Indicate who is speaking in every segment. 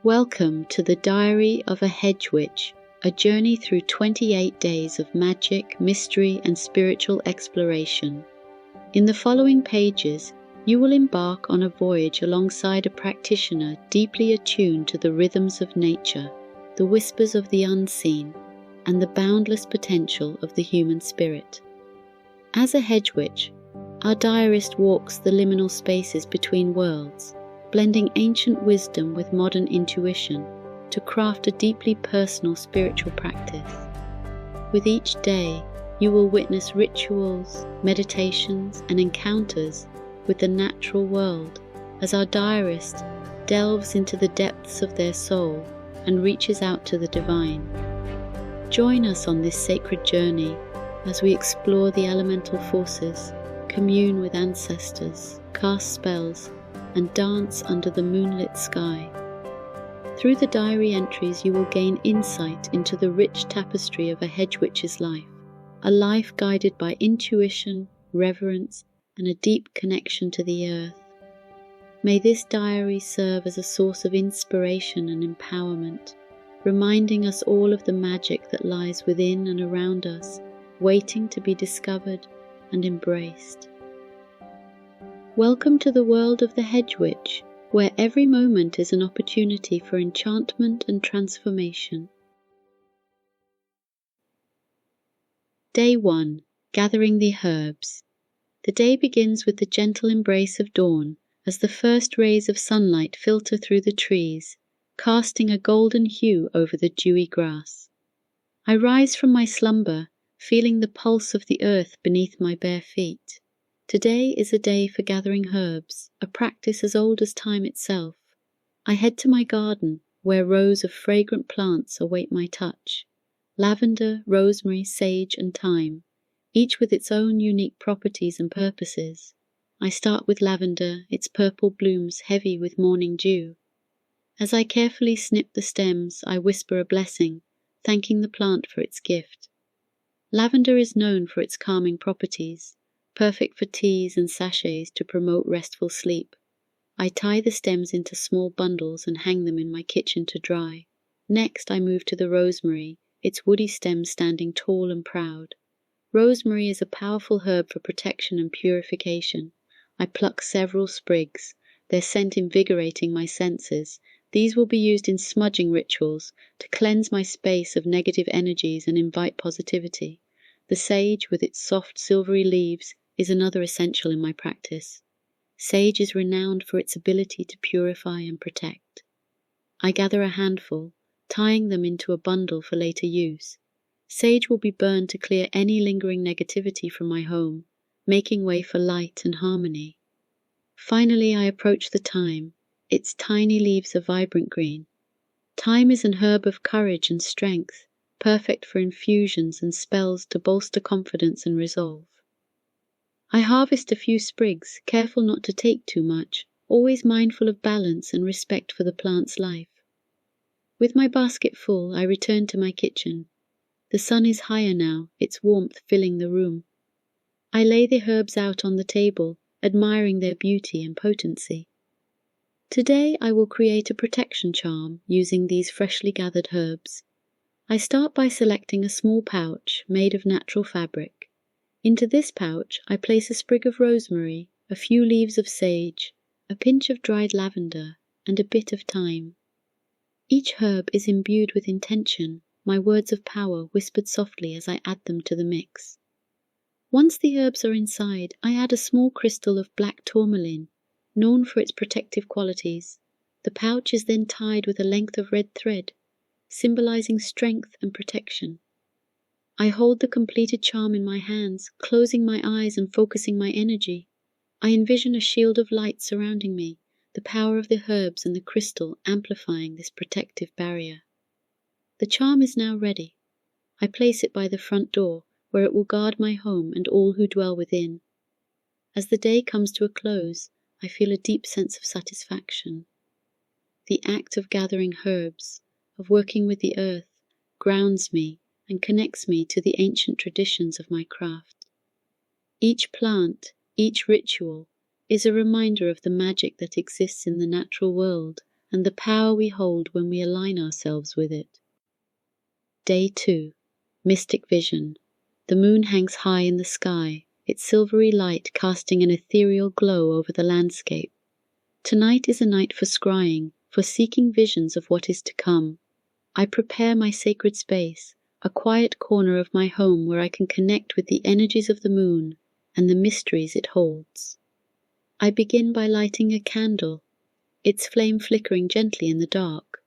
Speaker 1: Welcome to the Diary of a Hedge Witch, a journey through 28 days of magic, mystery, and spiritual exploration. In the following pages, you will embark on a voyage alongside a practitioner deeply attuned to the rhythms of nature, the whispers of the unseen, and the boundless potential of the human spirit. As a hedge witch, our diarist walks the liminal spaces between worlds, blending ancient wisdom with modern intuition to craft a deeply personal spiritual practice. With each day, you will witness rituals, meditations, and encounters with the natural world as our diarist delves into the depths of their soul and reaches out to the divine. Join us on this sacred journey as we explore the elemental forces, commune with ancestors, cast spells, and dance under the moonlit sky. Through the diary entries, you will gain insight into the rich tapestry of a hedge witch's life, a life guided by intuition, reverence, and a deep connection to the earth. May this diary serve as a source of inspiration and empowerment, reminding us all of the magic that lies within and around us, waiting to be discovered and embraced. Welcome to the world of the hedge witch, where every moment is an opportunity for enchantment and transformation. Day 1. Gathering the herbs. The day begins with the gentle embrace of dawn as the first rays of sunlight filter through the trees, casting a golden hue over the dewy grass. I rise from my slumber, feeling the pulse of the earth beneath my bare feet. Today is a day for gathering herbs, a practice as old as time itself. I head to my garden, where rows of fragrant plants await my touch. Lavender, rosemary, sage, and thyme, each with its own unique properties and purposes. I start with lavender, its purple blooms heavy with morning dew. As I carefully snip the stems, I whisper a blessing, thanking the plant for its gift. Lavender is known for its calming properties, perfect for teas and sachets to promote restful sleep. I tie the stems into small bundles and hang them in my kitchen to dry. Next, I move to the rosemary, its woody stems standing tall and proud. Rosemary is a powerful herb for protection and purification. I pluck several sprigs, their scent invigorating my senses. These will be used in smudging rituals to cleanse my space of negative energies and invite positivity. The sage, with its soft silvery leaves, is another essential in my practice. Sage is renowned for its ability to purify and protect. I gather a handful, tying them into a bundle for later use. Sage will be burned to clear any lingering negativity from my home, making way for light and harmony. Finally, I approach the thyme. Its tiny leaves are vibrant green. Thyme is an herb of courage and strength, perfect for infusions and spells to bolster confidence and resolve. I harvest a few sprigs, careful not to take too much, always mindful of balance and respect for the plant's life. With my basket full, I return to my kitchen. The sun is higher now, its warmth filling the room. I lay the herbs out on the table, admiring their beauty and potency. Today I will create a protection charm using these freshly gathered herbs. I start by selecting a small pouch made of natural fabric. Into this pouch I place a sprig of rosemary, a few leaves of sage, a pinch of dried lavender, and a bit of thyme. Each herb is imbued with intention, my words of power whispered softly as I add them to the mix. Once the herbs are inside, I add a small crystal of black tourmaline, known for its protective qualities. The pouch is then tied with a length of red thread, symbolizing strength and protection. I hold the completed charm in my hands, closing my eyes and focusing my energy. I envision a shield of light surrounding me, the power of the herbs and the crystal amplifying this protective barrier. The charm is now ready. I place it by the front door, where it will guard my home and all who dwell within. As the day comes to a close, I feel a deep sense of satisfaction. The act of gathering herbs, of working with the earth, grounds me and connects me to the ancient traditions of my craft. Each plant, each ritual, is a reminder of the magic that exists in the natural world, and the power we hold when we align ourselves with it. Day 2. Mystic Vision. The moon hangs high in the sky, its silvery light casting an ethereal glow over the landscape. Tonight is a night for scrying, for seeking visions of what is to come. I prepare my sacred space, a quiet corner of my home where I can connect with the energies of the moon and the mysteries it holds. I begin by lighting a candle, its flame flickering gently in the dark.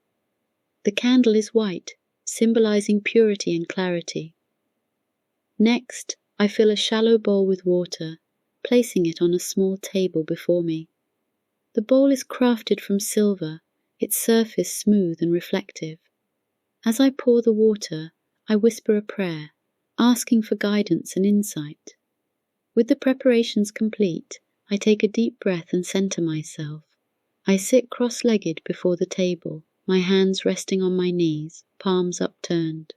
Speaker 1: The candle is white, symbolizing purity and clarity. Next, I fill a shallow bowl with water, placing it on a small table before me. The bowl is crafted from silver, its surface smooth and reflective. As I pour the water, I whisper a prayer, asking for guidance and insight. With the preparations complete, I take a deep breath and center myself. I sit cross-legged before the table, my hands resting on my knees, palms upturned.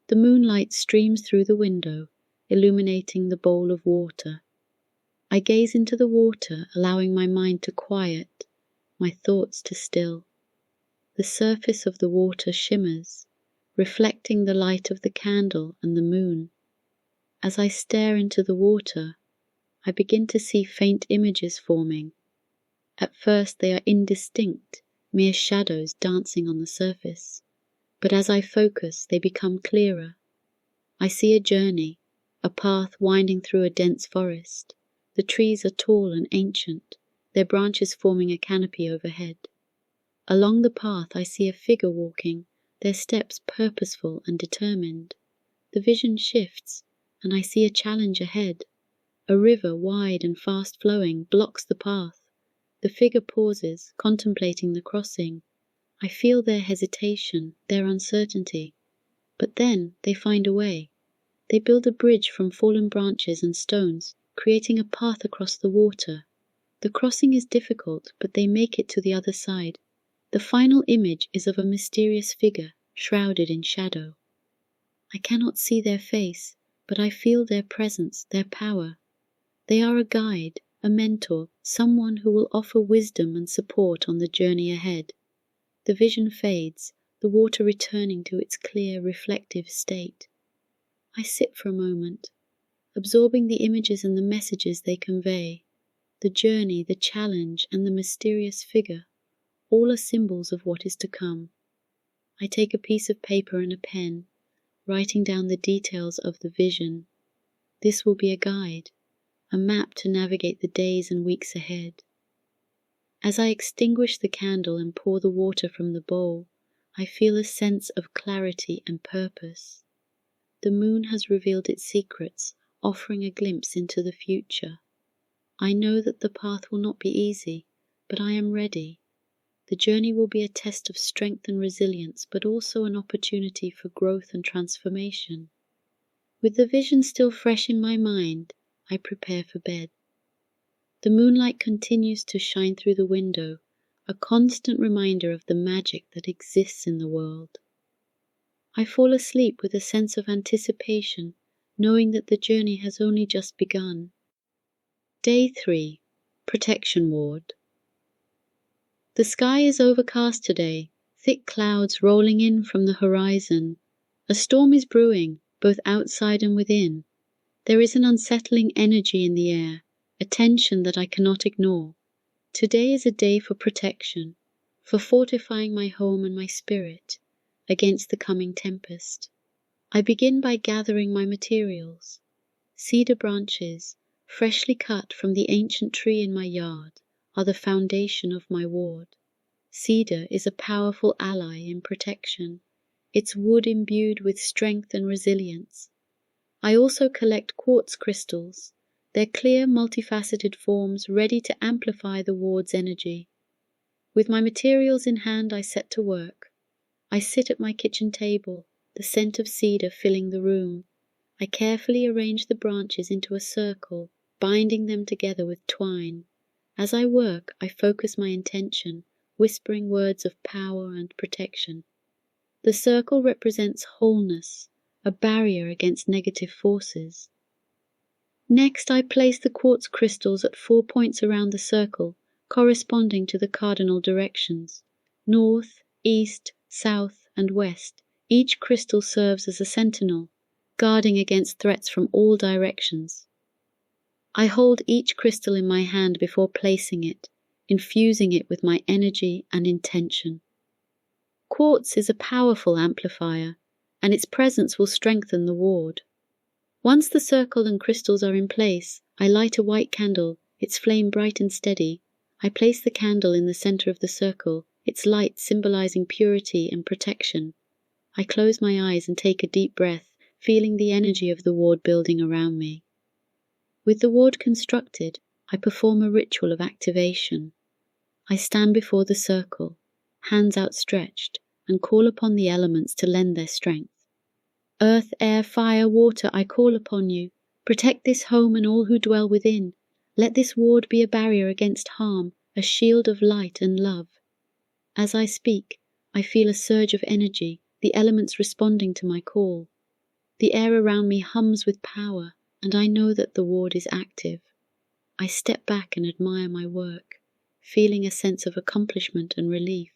Speaker 1: The moonlight streams through the window, illuminating the bowl of water. I gaze into the water, allowing my mind to quiet, my thoughts to still. The surface of the water shimmers, reflecting the light of the candle and the moon. As I stare into the water, I begin to see faint images forming. At first they are indistinct, mere shadows dancing on the surface. But as I focus, they become clearer. I see a journey, a path winding through a dense forest. The trees are tall and ancient, their branches forming a canopy overhead. Along the path I see a figure walking, their steps purposeful and determined. The vision shifts, and I see a challenge ahead. A river, wide and fast-flowing, blocks the path. The figure pauses, contemplating the crossing. I feel their hesitation, their uncertainty. But then they find a way. They build a bridge from fallen branches and stones, creating a path across the water. The crossing is difficult, but they make it to the other side. The final image is of a mysterious figure, shrouded in shadow. I cannot see their face, but I feel their presence, their power. They are a guide, a mentor, someone who will offer wisdom and support on the journey ahead. The vision fades, the water returning to its clear, reflective state. I sit for a moment, absorbing the images and the messages they convey. The journey, the challenge, and the mysterious figure, all are symbols of what is to come. I take a piece of paper and a pen, writing down the details of the vision. This will be a guide, a map to navigate the days and weeks ahead. As I extinguish the candle and pour the water from the bowl, I feel a sense of clarity and purpose. The moon has revealed its secrets, offering a glimpse into the future. I know that the path will not be easy, but I am ready. The journey will be a test of strength and resilience, but also an opportunity for growth and transformation. With the vision still fresh in my mind, I prepare for bed. The moonlight continues to shine through the window, a constant reminder of the magic that exists in the world. I fall asleep with a sense of anticipation, knowing that the journey has only just begun. Day 3. Protection Ward. The sky is overcast today, thick clouds rolling in from the horizon. A storm is brewing, both outside and within. There is an unsettling energy in the air, a tension that I cannot ignore. Today is a day for protection, for fortifying my home and my spirit against the coming tempest. I begin by gathering my materials. Cedar branches, freshly cut from the ancient tree in my yard, are the foundation of my ward. Cedar is a powerful ally in protection, its wood imbued with strength and resilience. I also collect quartz crystals, their clear, multifaceted forms ready to amplify the ward's energy. With my materials in hand, I set to work. I sit at my kitchen table, the scent of cedar filling the room. I carefully arrange the branches into a circle, binding them together with twine. As I work, I focus my intention, whispering words of power and protection. The circle represents wholeness, a barrier against negative forces. Next, I place the quartz crystals at 4 points around the circle, corresponding to the cardinal directions. North, east, south, and west, each crystal serves as a sentinel, guarding against threats from all directions. I hold each crystal in my hand before placing it, infusing it with my energy and intention. Quartz is a powerful amplifier, and its presence will strengthen the ward. Once the circle and crystals are in place, I light a white candle, its flame bright and steady. I place the candle in the center of the circle, its light symbolizing purity and protection. I close my eyes and take a deep breath, feeling the energy of the ward building around me. With the ward constructed, I perform a ritual of activation. I stand before the circle, hands outstretched, and call upon the elements to lend their strength. Earth, air, fire, water, I call upon you. Protect this home and all who dwell within. Let this ward be a barrier against harm, a shield of light and love. As I speak, I feel a surge of energy, the elements responding to my call. The air around me hums with power, and I know that the ward is active. I step back and admire my work, feeling a sense of accomplishment and relief.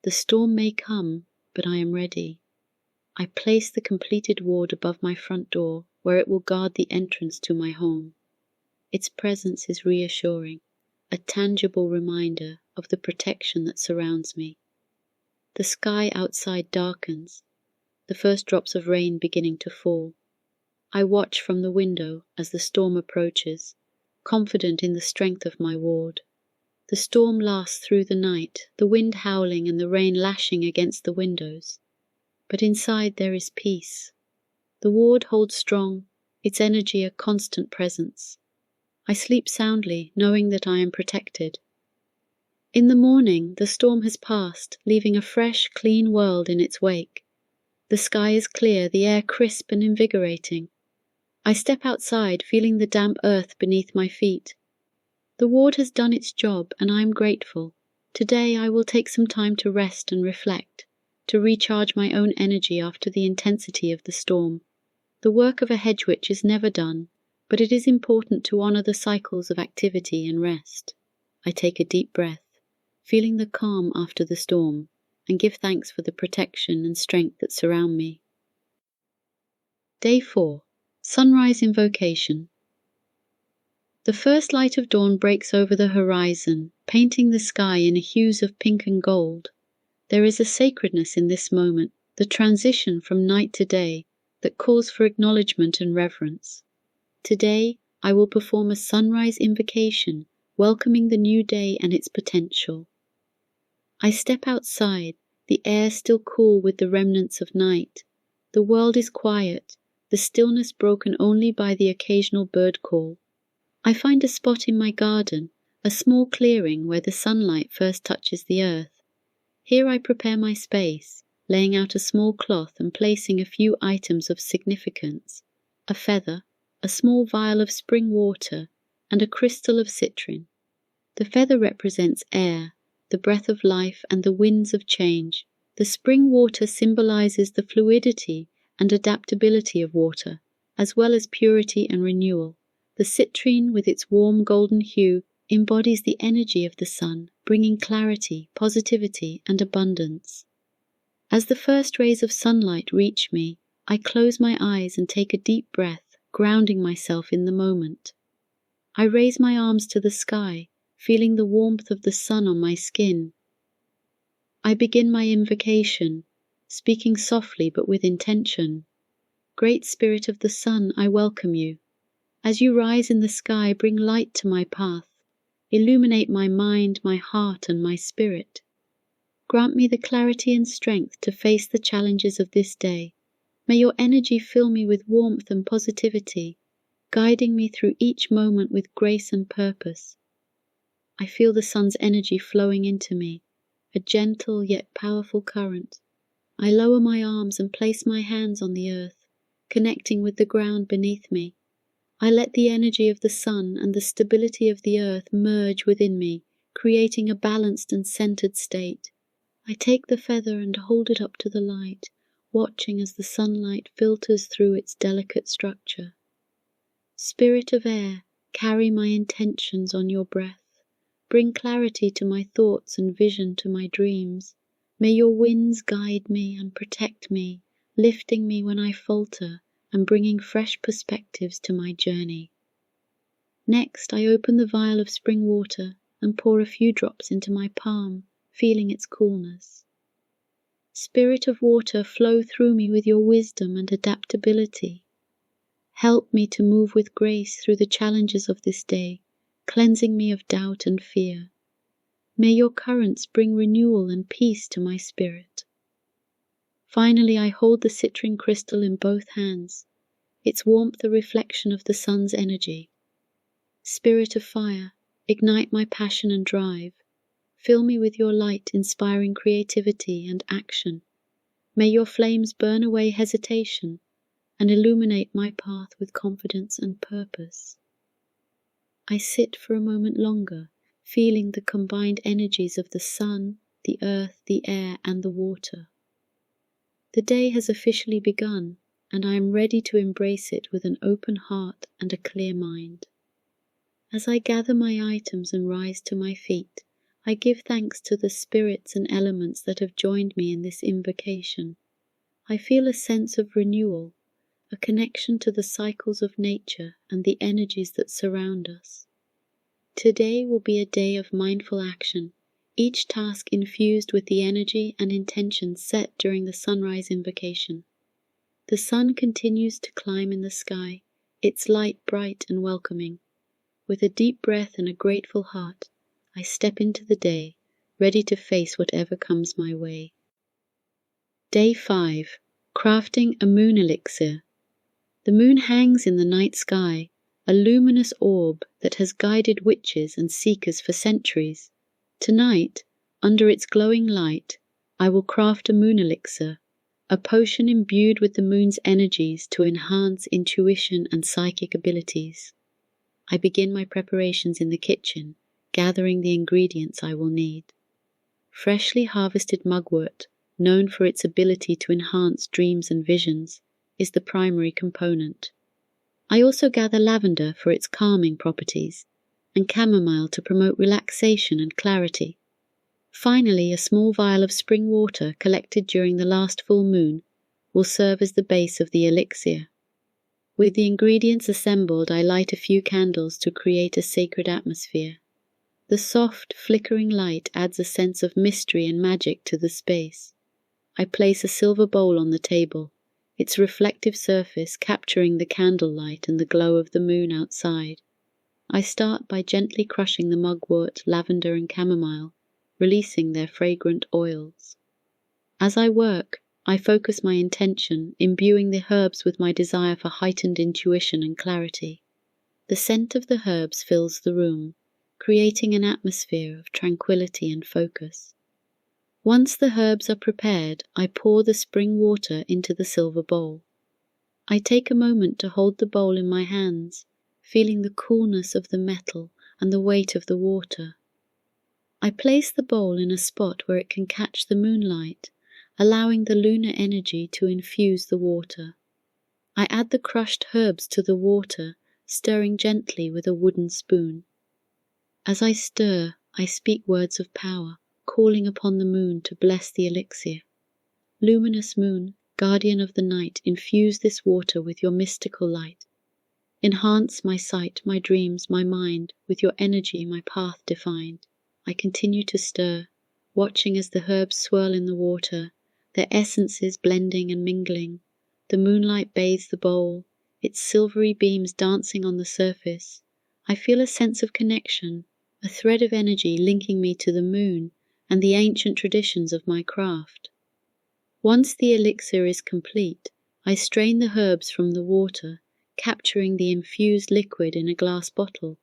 Speaker 1: The storm may come, but I am ready. I place the completed ward above my front door, where it will guard the entrance to my home. Its presence is reassuring, a tangible reminder of the protection that surrounds me. The sky outside darkens, the first drops of rain beginning to fall. I watch from the window as the storm approaches, confident in the strength of my ward. The storm lasts through the night, the wind howling and the rain lashing against the windows. But inside there is peace. The ward holds strong, its energy a constant presence. I sleep soundly, knowing that I am protected. In the morning, the storm has passed, leaving a fresh, clean world in its wake. The sky is clear, the air crisp and invigorating. I step outside, feeling the damp earth beneath my feet. The ward has done its job, and I am grateful. Today I will take some time to rest and reflect, to recharge my own energy after the intensity of the storm. The work of a hedge witch is never done, but it is important to honor the cycles of activity and rest. I take a deep breath, feeling the calm after the storm, and give thanks for the protection and strength that surround me. Day 4. Sunrise Invocation. The first light of dawn breaks over the horizon, painting the sky in hues of pink and gold. There is a sacredness in this moment, the transition from night to day, that calls for acknowledgement and reverence. Today, I will perform a sunrise invocation, welcoming the new day and its potential. I step outside, the air still cool with the remnants of night. The world is quiet, the stillness broken only by the occasional bird call. I find a spot in my garden, a small clearing where the sunlight first touches the earth. Here I prepare my space, laying out a small cloth and placing a few items of significance: a feather, a small vial of spring water, and a crystal of citrine. The feather represents air, the breath of life and the winds of change. The spring water symbolizes the fluidity and adaptability of water, as well as purity and renewal. The citrine, with its warm golden hue, embodies the energy of the sun, bringing clarity, positivity, and abundance. As the first rays of sunlight reach me, I close my eyes and take a deep breath, grounding myself in the moment. I raise my arms to the sky, feeling the warmth of the sun on my skin. I begin my invocation, speaking softly but with intention. Great Spirit of the Sun, I welcome you. As you rise in the sky, bring light to my path. Illuminate my mind, my heart, and my spirit. Grant me the clarity and strength to face the challenges of this day. May your energy fill me with warmth and positivity, guiding me through each moment with grace and purpose. I feel the sun's energy flowing into me, a gentle yet powerful current. I lower my arms and place my hands on the earth, connecting with the ground beneath me. I let the energy of the sun and the stability of the earth merge within me, creating a balanced and centered state. I take the feather and hold it up to the light, watching as the sunlight filters through its delicate structure. Spirit of air, carry my intentions on your breath. Bring clarity to my thoughts and vision to my dreams. May your winds guide me and protect me, lifting me when I falter and bringing fresh perspectives to my journey. Next, I open the vial of spring water and pour a few drops into my palm, feeling its coolness. Spirit of water, flow through me with your wisdom and adaptability. Help me to move with grace through the challenges of this day, cleansing me of doubt and fear. May your currents bring renewal and peace to my spirit. Finally, I hold the citrine crystal in both hands, its warmth a reflection of the sun's energy. Spirit of fire, ignite my passion and drive. Fill me with your light, inspiring creativity and action. May your flames burn away hesitation and illuminate my path with confidence and purpose. I sit for a moment longer, feeling the combined energies of the sun, the earth, the air, and the water. The day has officially begun, and I am ready to embrace it with an open heart and a clear mind. As I gather my items and rise to my feet, I give thanks to the spirits and elements that have joined me in this invocation. I feel a sense of renewal, a connection to the cycles of nature and the energies that surround us. Today will be a day of mindful action, each task infused with the energy and intention set during the sunrise invocation. The sun continues to climb in the sky, its light bright and welcoming. With a deep breath and a grateful heart, I step into the day, ready to face whatever comes my way. Day 5. Crafting a Moon Elixir. The moon hangs in the night sky, a luminous orb that has guided witches and seekers for centuries. Tonight, under its glowing light, I will craft a moon elixir, a potion imbued with the moon's energies to enhance intuition and psychic abilities. I begin my preparations in the kitchen, gathering the ingredients I will need. Freshly harvested mugwort, known for its ability to enhance dreams and visions, is the primary component. I also gather lavender for its calming properties, and chamomile to promote relaxation and clarity. Finally, a small vial of spring water collected during the last full moon will serve as the base of the elixir. With the ingredients assembled, I light a few candles to create a sacred atmosphere. The soft, flickering light adds a sense of mystery and magic to the space. I place a silver bowl on the table, its reflective surface capturing the candlelight and the glow of the moon outside. I start by gently crushing the mugwort, lavender, and chamomile, releasing their fragrant oils. As I work, I focus my intention, imbuing the herbs with my desire for heightened intuition and clarity. The scent of the herbs fills the room, creating an atmosphere of tranquility and focus. Once the herbs are prepared, I pour the spring water into the silver bowl. I take a moment to hold the bowl in my hands, feeling the coolness of the metal and the weight of the water. I place the bowl in a spot where it can catch the moonlight, allowing the lunar energy to infuse the water. I add the crushed herbs to the water, stirring gently with a wooden spoon. As I stir, I speak words of power, calling upon the moon to bless the elixir. Luminous moon, guardian of the night, infuse this water with your mystical light. Enhance my sight, my dreams, my mind, with your energy my path defined. I continue to stir, watching as the herbs swirl in the water, their essences blending and mingling. The moonlight bathes the bowl, its silvery beams dancing on the surface. I feel a sense of connection, a thread of energy linking me to the moon and the ancient traditions of my craft. Once the elixir is complete, I strain the herbs from the water, capturing the infused liquid in a glass bottle.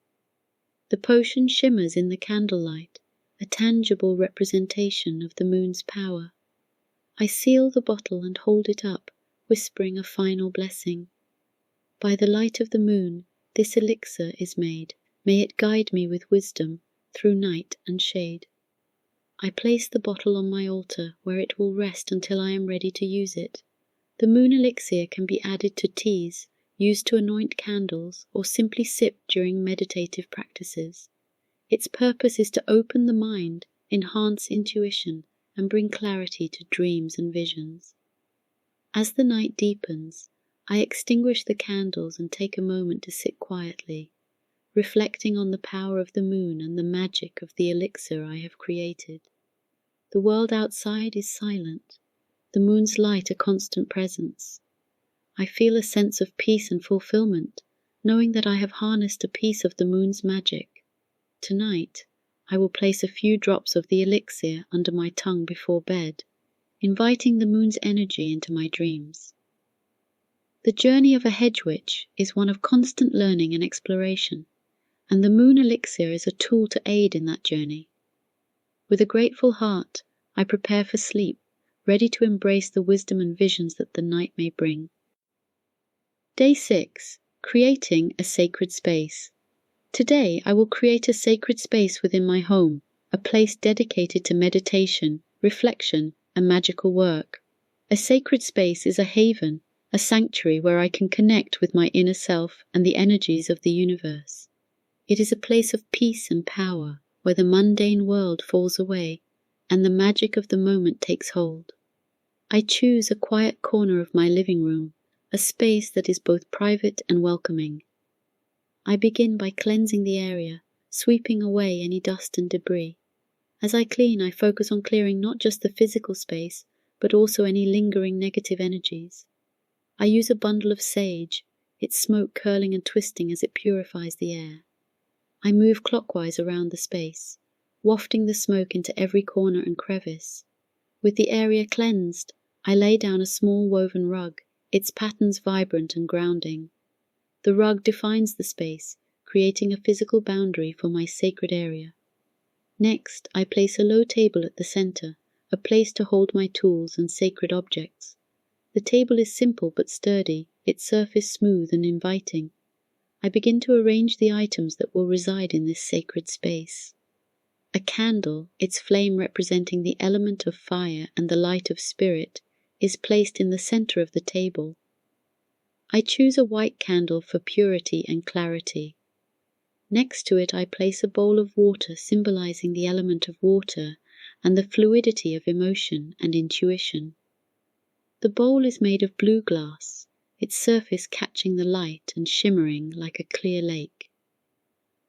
Speaker 1: The potion shimmers in the candlelight, a tangible representation of the moon's power. I seal the bottle and hold it up, whispering a final blessing. By the light of the moon, this elixir is made. May it guide me with wisdom through night and shade. I place the bottle on my altar, where it will rest until I am ready to use it. The moon elixir can be added to teas, used to anoint candles, or simply sipped during meditative practices. Its purpose is to open the mind, enhance intuition, and bring clarity to dreams and visions. As the night deepens, I extinguish the candles and take a moment to sit quietly, reflecting on the power of the moon and the magic of the elixir I have created. The world outside is silent, the moon's light a constant presence. I feel a sense of peace and fulfillment, knowing that I have harnessed a piece of the moon's magic. Tonight, I will place a few drops of the elixir under my tongue before bed, inviting the moon's energy into my dreams. The journey of a hedge witch is one of constant learning and exploration, and the moon elixir is a tool to aid in that journey. With a grateful heart, I prepare for sleep, ready to embrace the wisdom and visions that the night may bring. Day 6. Creating a sacred space. Today I will create a sacred space within my home, a place dedicated to meditation, reflection, and magical work. A sacred space is a haven, a sanctuary where I can connect with my inner self and the energies of the universe. It is a place of peace and power, where the mundane world falls away and the magic of the moment takes hold. I choose a quiet corner of my living room, a space that is both private and welcoming. I begin by cleansing the area, sweeping away any dust and debris. As I clean, I focus on clearing not just the physical space, but also any lingering negative energies. I use a bundle of sage, its smoke curling and twisting as it purifies the air. I move clockwise around the space, wafting the smoke into every corner and crevice. With the area cleansed, I lay down a small woven rug, its patterns vibrant and grounding. The rug defines the space, creating a physical boundary for my sacred area. Next, I place a low table at the center, a place to hold my tools and sacred objects. The table is simple but sturdy, its surface smooth and inviting. I begin to arrange the items that will reside in this sacred space. A candle, its flame representing the element of fire and the light of spirit, is placed in the center of the table. I choose a white candle for purity and clarity. Next to it I place a bowl of water symbolizing the element of water and the fluidity of emotion and intuition. The bowl is made of blue glass, its surface catching the light and shimmering like a clear lake.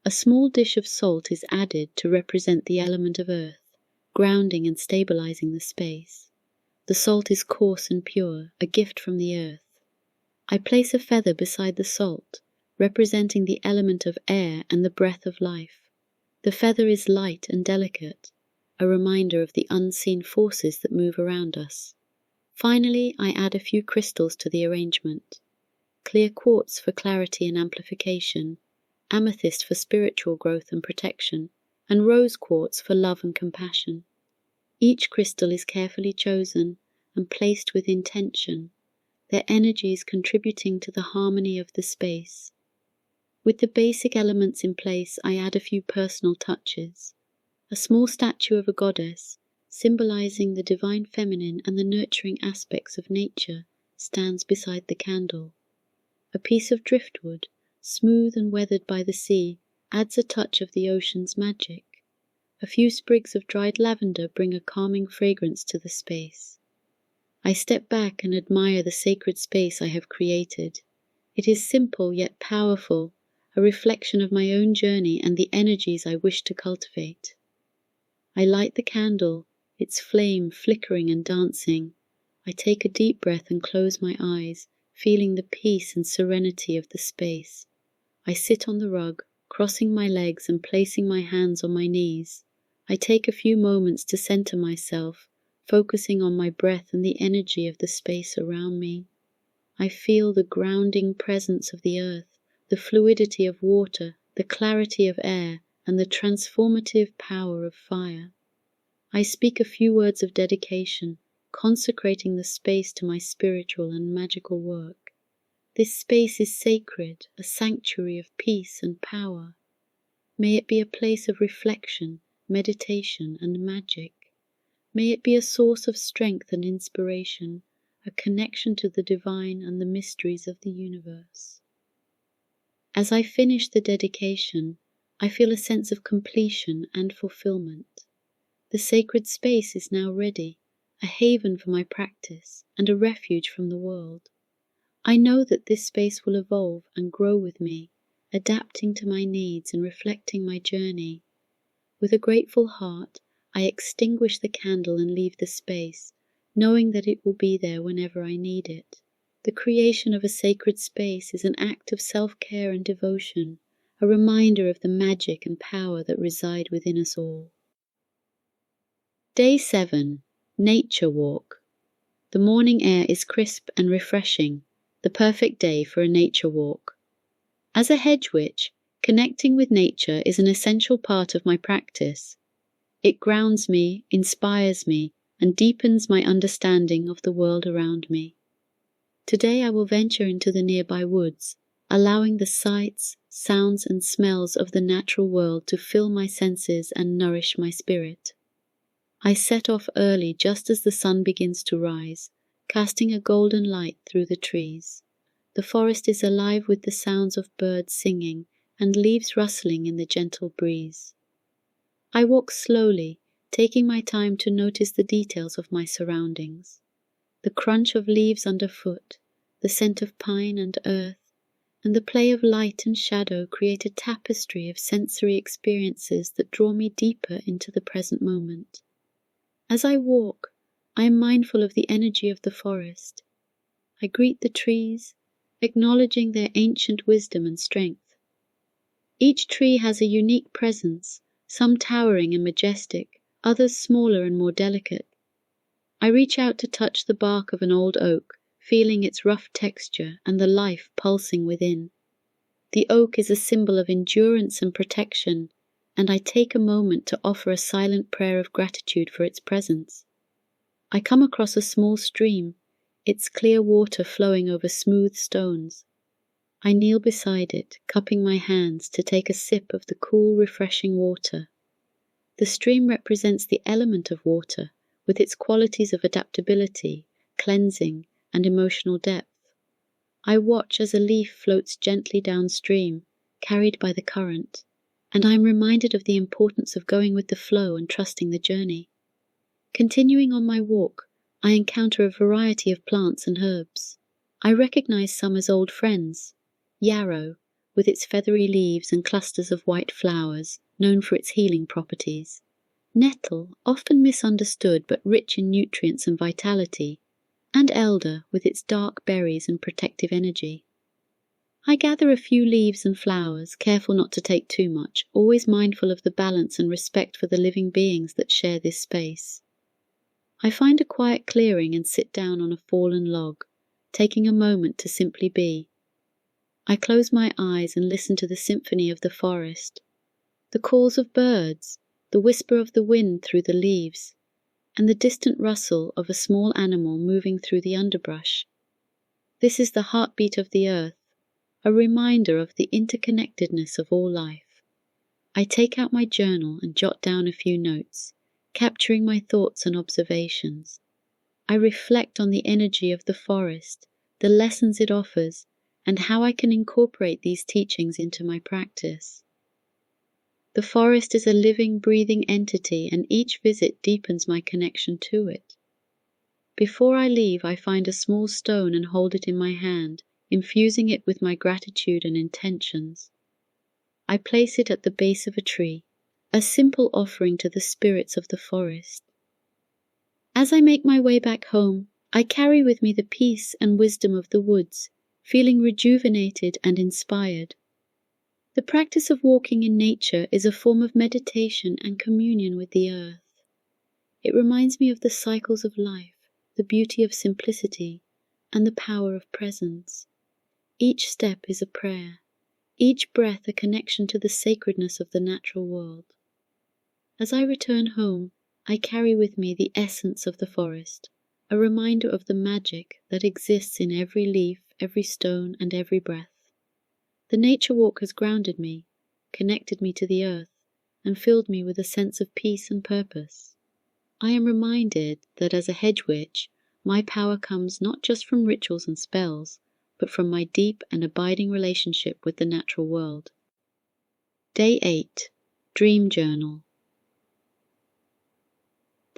Speaker 1: A small dish of salt is added to represent the element of earth, grounding and stabilizing the space. The salt is coarse and pure, a gift from the earth. I place a feather beside the salt, representing the element of air and the breath of life. The feather is light and delicate, a reminder of the unseen forces that move around us. Finally, I add a few crystals to the arrangement. Clear quartz for clarity and amplification, amethyst for spiritual growth and protection, and rose quartz for love and compassion. Each crystal is carefully chosen and placed with intention, their energies contributing to the harmony of the space. With the basic elements in place, I add a few personal touches. A small statue of a goddess, symbolizing the divine feminine and the nurturing aspects of nature, stands beside the candle. A piece of driftwood, smooth and weathered by the sea, adds a touch of the ocean's magic. A few sprigs of dried lavender bring a calming fragrance to the space. I step back and admire the sacred space I have created. It is simple yet powerful, a reflection of my own journey and the energies I wish to cultivate. I light the candle, its flame flickering and dancing. I take a deep breath and close my eyes, feeling the peace and serenity of the space. I sit on the rug, crossing my legs and placing my hands on my knees. I take a few moments to center myself, focusing on my breath and the energy of the space around me. I feel the grounding presence of the earth, the fluidity of water, the clarity of air, and the transformative power of fire. I speak a few words of dedication, consecrating the space to my spiritual and magical work. This space is sacred, a sanctuary of peace and power. May it be a place of reflection, meditation, and magic. May it be a source of strength and inspiration, a connection to the divine and the mysteries of the universe. As I finish the dedication, I feel a sense of completion and fulfillment. The sacred space is now ready, a haven for my practice and a refuge from the world. I know that this space will evolve and grow with me, adapting to my needs and reflecting my journey. With a grateful heart, I extinguish the candle and leave the space, knowing that it will be there whenever I need it. The creation of a sacred space is an act of self-care and devotion, a reminder of the magic and power that reside within us all. Day 7. Nature Walk. The morning air is crisp and refreshing, the perfect day for a nature walk. As a hedge witch, connecting with nature is an essential part of my practice. It grounds me, inspires me, and deepens my understanding of the world around me. Today I will venture into the nearby woods, allowing the sights, sounds, and smells of the natural world to fill my senses and nourish my spirit. I set off early just as the sun begins to rise, casting a golden light through the trees. The forest is alive with the sounds of birds singing and leaves rustling in the gentle breeze. I walk slowly, taking my time to notice the details of my surroundings. The crunch of leaves underfoot, the scent of pine and earth, and the play of light and shadow create a tapestry of sensory experiences that draw me deeper into the present moment. As I walk, I am mindful of the energy of the forest. I greet the trees, acknowledging their ancient wisdom and strength. Each tree has a unique presence, some towering and majestic, others smaller and more delicate. I reach out to touch the bark of an old oak, feeling its rough texture and the life pulsing within. The oak is a symbol of endurance and protection, and I take a moment to offer a silent prayer of gratitude for its presence. I come across a small stream, its clear water flowing over smooth stones. I kneel beside it, cupping my hands to take a sip of the cool, refreshing water. The stream represents the element of water, with its qualities of adaptability, cleansing, and emotional depth. I watch as a leaf floats gently downstream, carried by the current, and I am reminded of the importance of going with the flow and trusting the journey. Continuing on my walk, I encounter a variety of plants and herbs. I recognize some as old friends. Yarrow, with its feathery leaves and clusters of white flowers, known for its healing properties. Nettle, often misunderstood but rich in nutrients and vitality. And elder, with its dark berries and protective energy. I gather a few leaves and flowers, careful not to take too much, always mindful of the balance and respect for the living beings that share this space. I find a quiet clearing and sit down on a fallen log, taking a moment to simply be. I close my eyes and listen to the symphony of the forest, the calls of birds, the whisper of the wind through the leaves, and the distant rustle of a small animal moving through the underbrush. This is the heartbeat of the earth, a reminder of the interconnectedness of all life. I take out my journal and jot down a few notes, capturing my thoughts and observations. I reflect on the energy of the forest, the lessons it offers, and how I can incorporate these teachings into my practice. The forest is a living, breathing entity, and each visit deepens my connection to it. Before I leave, I find a small stone and hold it in my hand, infusing it with my gratitude and intentions. I place it at the base of a tree, a simple offering to the spirits of the forest. As I make my way back home, I carry with me the peace and wisdom of the woods, feeling rejuvenated and inspired. The practice of walking in nature is a form of meditation and communion with the earth. It reminds me of the cycles of life, the beauty of simplicity, and the power of presence. Each step is a prayer, each breath a connection to the sacredness of the natural world. As I return home, I carry with me the essence of the forest, a reminder of the magic that exists in every leaf, every stone, and every breath. The nature walk has grounded me, connected me to the earth, and filled me with a sense of peace and purpose. I am reminded that as a hedge witch, my power comes not just from rituals and spells, but from my deep and abiding relationship with the natural world. Day 8. Dream Journal.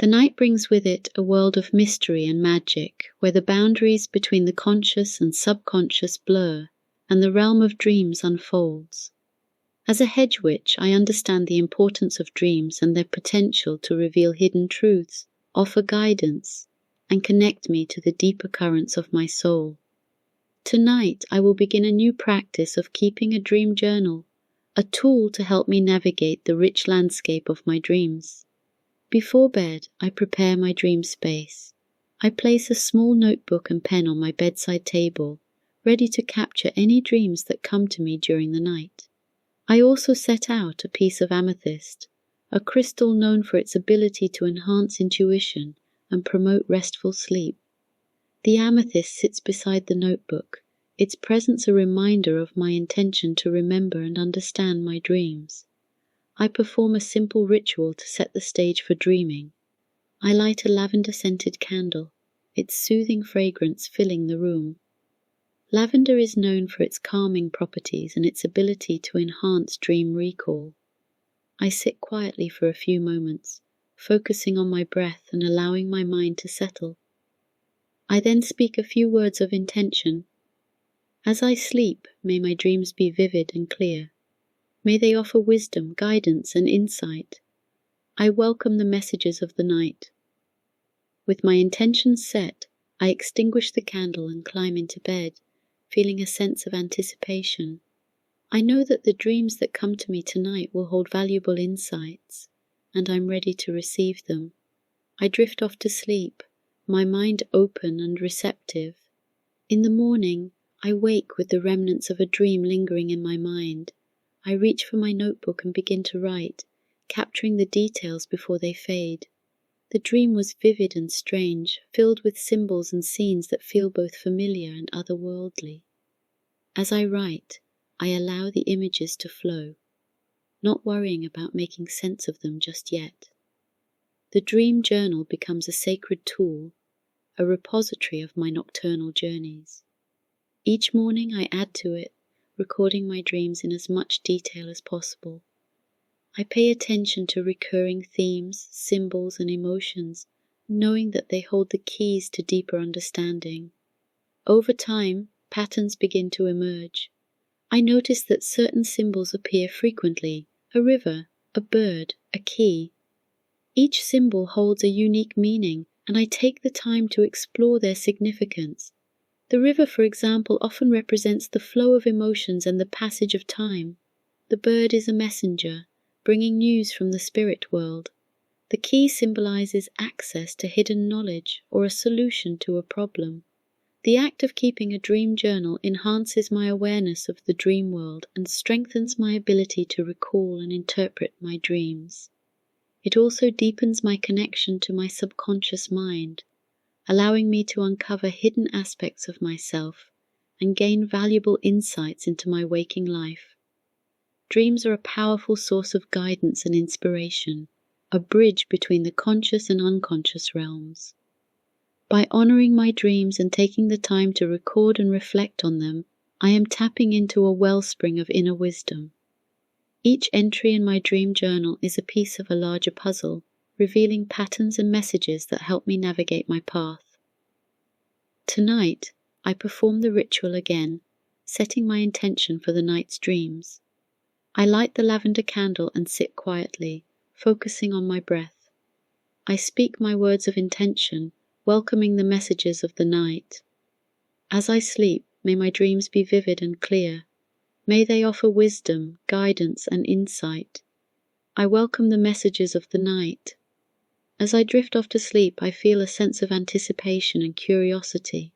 Speaker 1: The night brings with it a world of mystery and magic, where the boundaries between the conscious and subconscious blur, and the realm of dreams unfolds. As a hedge witch, I understand the importance of dreams and their potential to reveal hidden truths, offer guidance, and connect me to the deeper currents of my soul. Tonight, I will begin a new practice of keeping a dream journal, a tool to help me navigate the rich landscape of my dreams. Before bed, I prepare my dream space. I place a small notebook and pen on my bedside table, ready to capture any dreams that come to me during the night. I also set out a piece of amethyst, a crystal known for its ability to enhance intuition and promote restful sleep. The amethyst sits beside the notebook, its presence a reminder of my intention to remember and understand my dreams. I perform a simple ritual to set the stage for dreaming. I light a lavender-scented candle, its soothing fragrance filling the room. Lavender is known for its calming properties and its ability to enhance dream recall. I sit quietly for a few moments, focusing on my breath and allowing my mind to settle. I then speak a few words of intention. As I sleep, may my dreams be vivid and clear. May they offer wisdom, guidance, and insight. I welcome the messages of the night. With my intentions set, I extinguish the candle and climb into bed, feeling a sense of anticipation. I know that the dreams that come to me tonight will hold valuable insights, and I'm ready to receive them. I drift off to sleep, my mind open and receptive. In the morning, I wake with the remnants of a dream lingering in my mind. I reach for my notebook and begin to write, capturing the details before they fade. The dream was vivid and strange, filled with symbols and scenes that feel both familiar and otherworldly. As I write, I allow the images to flow, not worrying about making sense of them just yet. The dream journal becomes a sacred tool, a repository of my nocturnal journeys. Each morning I add to it, recording my dreams in as much detail as possible. I pay attention to recurring themes, symbols, and emotions, knowing that they hold the keys to deeper understanding. Over time, patterns begin to emerge. I notice that certain symbols appear frequently: a river, a bird, a key. Each symbol holds a unique meaning, and I take the time to explore their significance. The river, for example, often represents the flow of emotions and the passage of time. The bird is a messenger, bringing news from the spirit world. The key symbolizes access to hidden knowledge or a solution to a problem. The act of keeping a dream journal enhances my awareness of the dream world and strengthens my ability to recall and interpret my dreams. It also deepens my connection to my subconscious mind, allowing me to uncover hidden aspects of myself and gain valuable insights into my waking life. Dreams are a powerful source of guidance and inspiration, a bridge between the conscious and unconscious realms. By honoring my dreams and taking the time to record and reflect on them, I am tapping into a wellspring of inner wisdom. Each entry in my dream journal is a piece of a larger puzzle, revealing patterns and messages that help me navigate my path. Tonight, I perform the ritual again, setting my intention for the night's dreams. I light the lavender candle and sit quietly, focusing on my breath. I speak my words of intention, welcoming the messages of the night. As I sleep, may my dreams be vivid and clear. May they offer wisdom, guidance, and insight. I welcome the messages of the night. As I drift off to sleep, I feel a sense of anticipation and curiosity.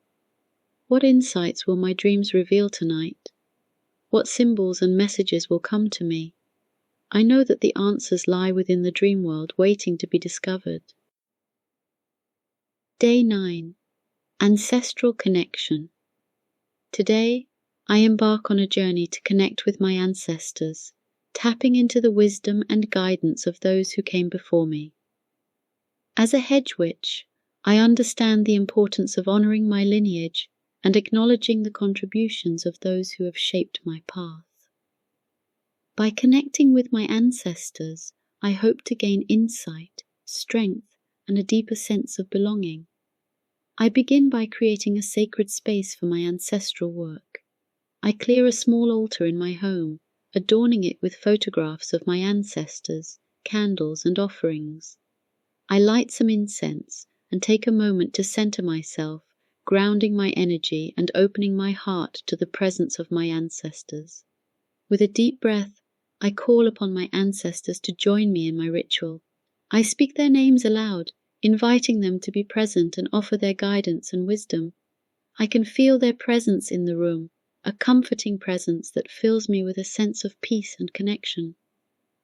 Speaker 1: What insights will my dreams reveal tonight? What symbols and messages will come to me? I know that the answers lie within the dream world, waiting to be discovered. Day 9. Ancestral Connection. Today, I embark on a journey to connect with my ancestors, tapping into the wisdom and guidance of those who came before me. As a hedge witch, I understand the importance of honoring my lineage and acknowledging the contributions of those who have shaped my path. By connecting with my ancestors, I hope to gain insight, strength, and a deeper sense of belonging. I begin by creating a sacred space for my ancestral work. I clear a small altar in my home, adorning it with photographs of my ancestors, candles, and offerings. I light some incense and take a moment to center myself, grounding my energy and opening my heart to the presence of my ancestors. With a deep breath, I call upon my ancestors to join me in my ritual. I speak their names aloud, inviting them to be present and offer their guidance and wisdom. I can feel their presence in the room, a comforting presence that fills me with a sense of peace and connection.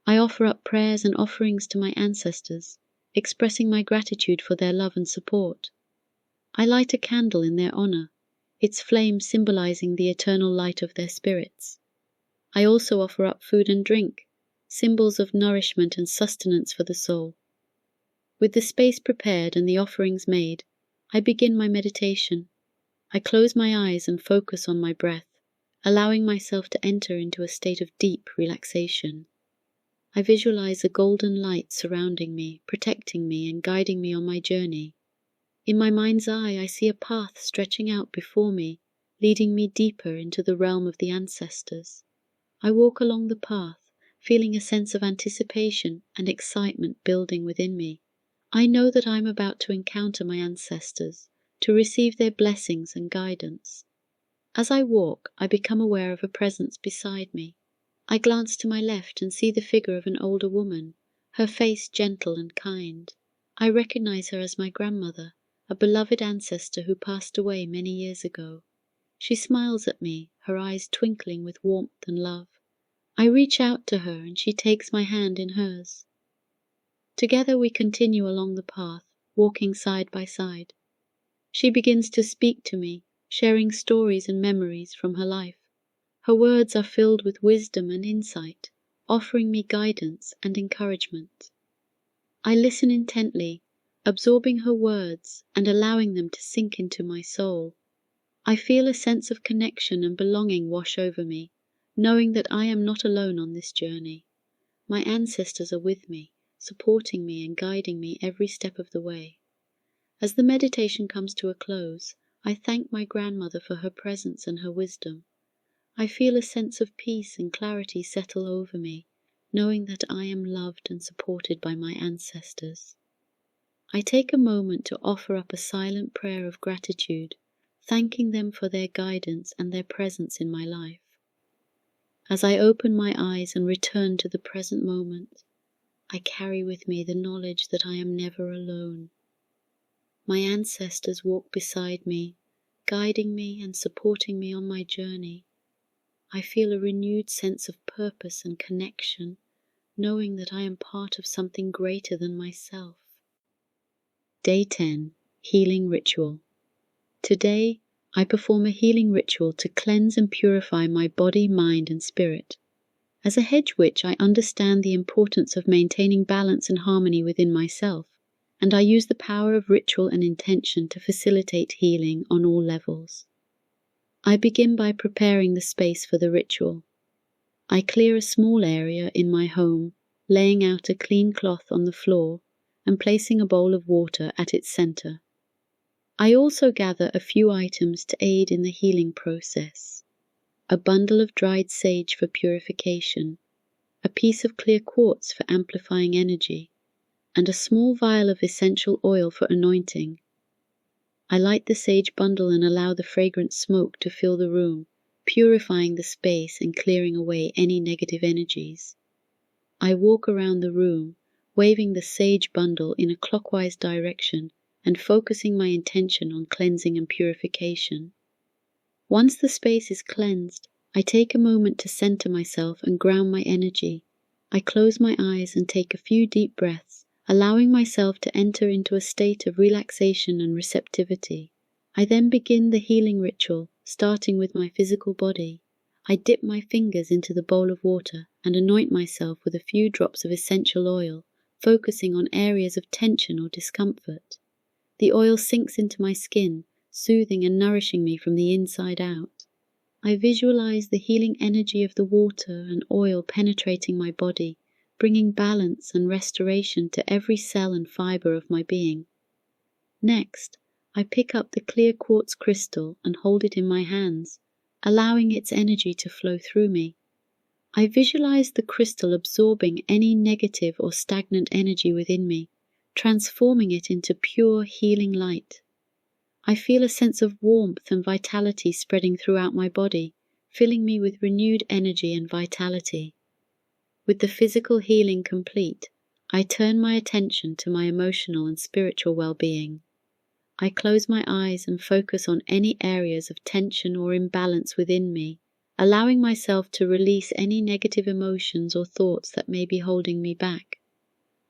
Speaker 1: I offer up prayers and offerings to my ancestors, expressing my gratitude for their love and support. I light a candle in their honor, its flame symbolizing the eternal light of their spirits. I also offer up food and drink, symbols of nourishment and sustenance for the soul. With the space prepared and the offerings made, I begin my meditation. I close my eyes and focus on my breath, allowing myself to enter into a state of deep relaxation. I visualize a golden light surrounding me, protecting me and guiding me on my journey. In my mind's eye, I see a path stretching out before me, leading me deeper into the realm of the ancestors. I walk along the path, feeling a sense of anticipation and excitement building within me. I know that I am about to encounter my ancestors, to receive their blessings and guidance. As I walk, I become aware of a presence beside me. I glance to my left and see the figure of an older woman, her face gentle and kind. I recognize her as my grandmother, a beloved ancestor who passed away many years ago. She smiles at me, her eyes twinkling with warmth and love. I reach out to her and she takes my hand in hers. Together we continue along the path, walking side by side. She begins to speak to me, sharing stories and memories from her life. Her words are filled with wisdom and insight, offering me guidance and encouragement. I listen intently, absorbing her words and allowing them to sink into my soul. I feel a sense of connection and belonging wash over me, knowing that I am not alone on this journey. My ancestors are with me, supporting me and guiding me every step of the way. As the meditation comes to a close, I thank my grandmother for her presence and her wisdom. I feel a sense of peace and clarity settle over me, knowing that I am loved and supported by my ancestors. I take a moment to offer up a silent prayer of gratitude, thanking them for their guidance and their presence in my life. As I open my eyes and return to the present moment, I carry with me the knowledge that I am never alone. My ancestors walk beside me, guiding me and supporting me on my journey. I feel a renewed sense of purpose and connection, knowing that I am part of something greater than myself. Day 10. Healing Ritual. Today, I perform a healing ritual to cleanse and purify my body, mind, and spirit. As a hedge witch, I understand the importance of maintaining balance and harmony within myself, and I use the power of ritual and intention to facilitate healing on all levels. I begin by preparing the space for the ritual. I clear a small area in my home, laying out a clean cloth on the floor and placing a bowl of water at its center. I also gather a few items to aid in the healing process. A bundle of dried sage for purification, a piece of clear quartz for amplifying energy, and a small vial of essential oil for anointing. I light the sage bundle and allow the fragrant smoke to fill the room, purifying the space and clearing away any negative energies. I walk around the room, waving the sage bundle in a clockwise direction and focusing my intention on cleansing and purification. Once the space is cleansed, I take a moment to center myself and ground my energy. I close my eyes and take a few deep breaths, allowing myself to enter into a state of relaxation and receptivity. I then begin the healing ritual, starting with my physical body. I dip my fingers into the bowl of water and anoint myself with a few drops of essential oil, focusing on areas of tension or discomfort. The oil sinks into my skin, soothing and nourishing me from the inside out. I visualize the healing energy of the water and oil penetrating my body, bringing balance and restoration to every cell and fiber of my being. Next, I pick up the clear quartz crystal and hold it in my hands, allowing its energy to flow through me. I visualize the crystal absorbing any negative or stagnant energy within me, transforming it into pure healing light. I feel a sense of warmth and vitality spreading throughout my body, filling me with renewed energy and vitality. With the physical healing complete, I turn my attention to my emotional and spiritual well-being. I close my eyes and focus on any areas of tension or imbalance within me, allowing myself to release any negative emotions or thoughts that may be holding me back.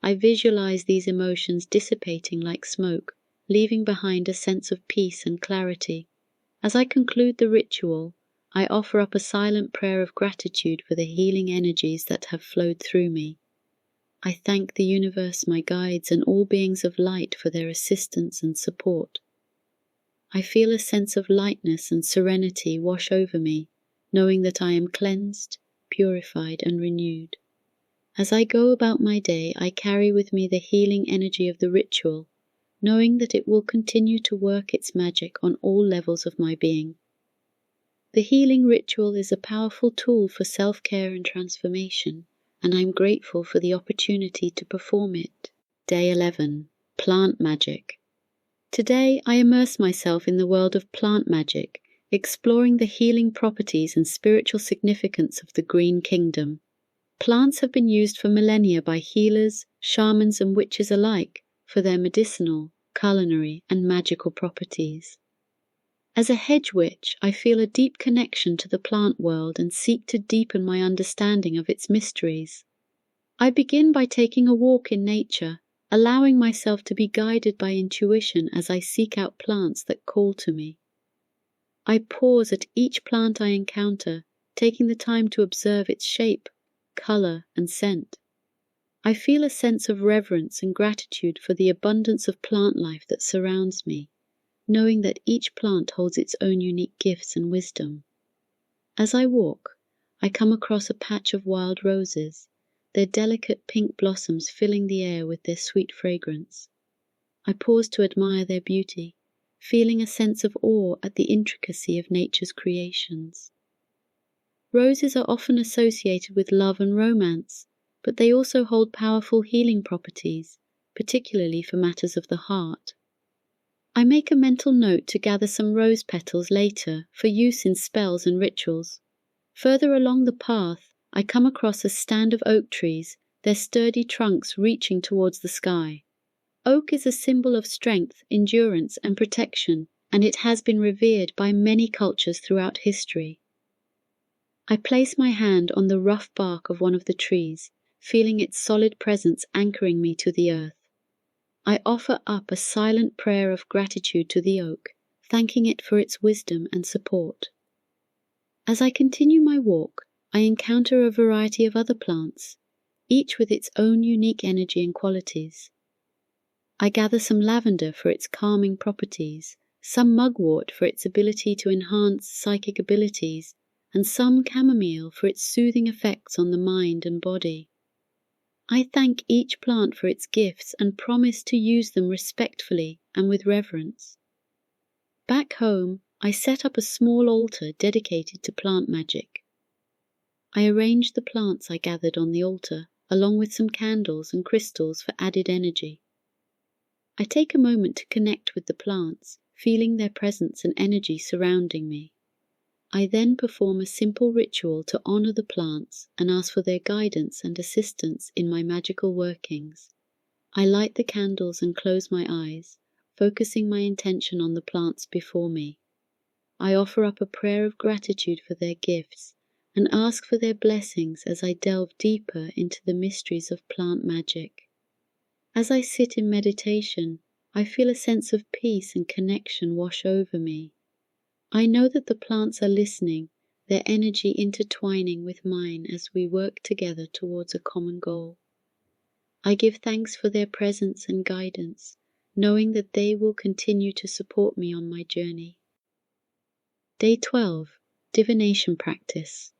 Speaker 1: I visualize these emotions dissipating like smoke, leaving behind a sense of peace and clarity. As I conclude the ritual, I offer up a silent prayer of gratitude for the healing energies that have flowed through me. I thank the universe, my guides, and all beings of light for their assistance and support. I feel a sense of lightness and serenity wash over me, knowing that I am cleansed, purified, and renewed. As I go about my day, I carry with me the healing energy of the ritual, knowing that it will continue to work its magic on all levels of my being. The healing ritual is a powerful tool for self-care and transformation, and I'm grateful for the opportunity to perform it. Day 11. Plant Magic. Today, I immerse myself in the world of plant magic, exploring the healing properties and spiritual significance of the Green Kingdom. Plants have been used for millennia by healers, shamans, and witches alike for their medicinal, culinary, and magical properties. As a hedge witch, I feel a deep connection to the plant world and seek to deepen my understanding of its mysteries. I begin by taking a walk in nature, allowing myself to be guided by intuition as I seek out plants that call to me. I pause at each plant I encounter, taking the time to observe its shape, color, and scent. I feel a sense of reverence and gratitude for the abundance of plant life that surrounds me, knowing that each plant holds its own unique gifts and wisdom. As I walk, I come across a patch of wild roses, their delicate pink blossoms filling the air with their sweet fragrance. I pause to admire their beauty, feeling a sense of awe at the intricacy of nature's creations. Roses are often associated with love and romance, but they also hold powerful healing properties, particularly for matters of the heart. I make a mental note to gather some rose petals later for use in spells and rituals. Further along the path, I come across a stand of oak trees, their sturdy trunks reaching towards the sky. Oak is a symbol of strength, endurance, and protection, and it has been revered by many cultures throughout history. I place my hand on the rough bark of one of the trees, feeling its solid presence anchoring me to the earth. I offer up a silent prayer of gratitude to the oak, thanking it for its wisdom and support. As I continue my walk, I encounter a variety of other plants, each with its own unique energy and qualities. I gather some lavender for its calming properties, some mugwort for its ability to enhance psychic abilities, and some chamomile for its soothing effects on the mind and body. I thank each plant for its gifts and promise to use them respectfully and with reverence. Back home, I set up a small altar dedicated to plant magic. I arrange the plants I gathered on the altar, along with some candles and crystals for added energy. I take a moment to connect with the plants, feeling their presence and energy surrounding me. I then perform a simple ritual to honor the plants and ask for their guidance and assistance in my magical workings. I light the candles and close my eyes, focusing my intention on the plants before me. I offer up a prayer of gratitude for their gifts and ask for their blessings as I delve deeper into the mysteries of plant magic. As I sit in meditation, I feel a sense of peace and connection wash over me. I know that the plants are listening, their energy intertwining with mine as we work together towards a common goal. I give thanks for their presence and guidance, knowing that they will continue to support me on my journey. Day 12. Divination Practice.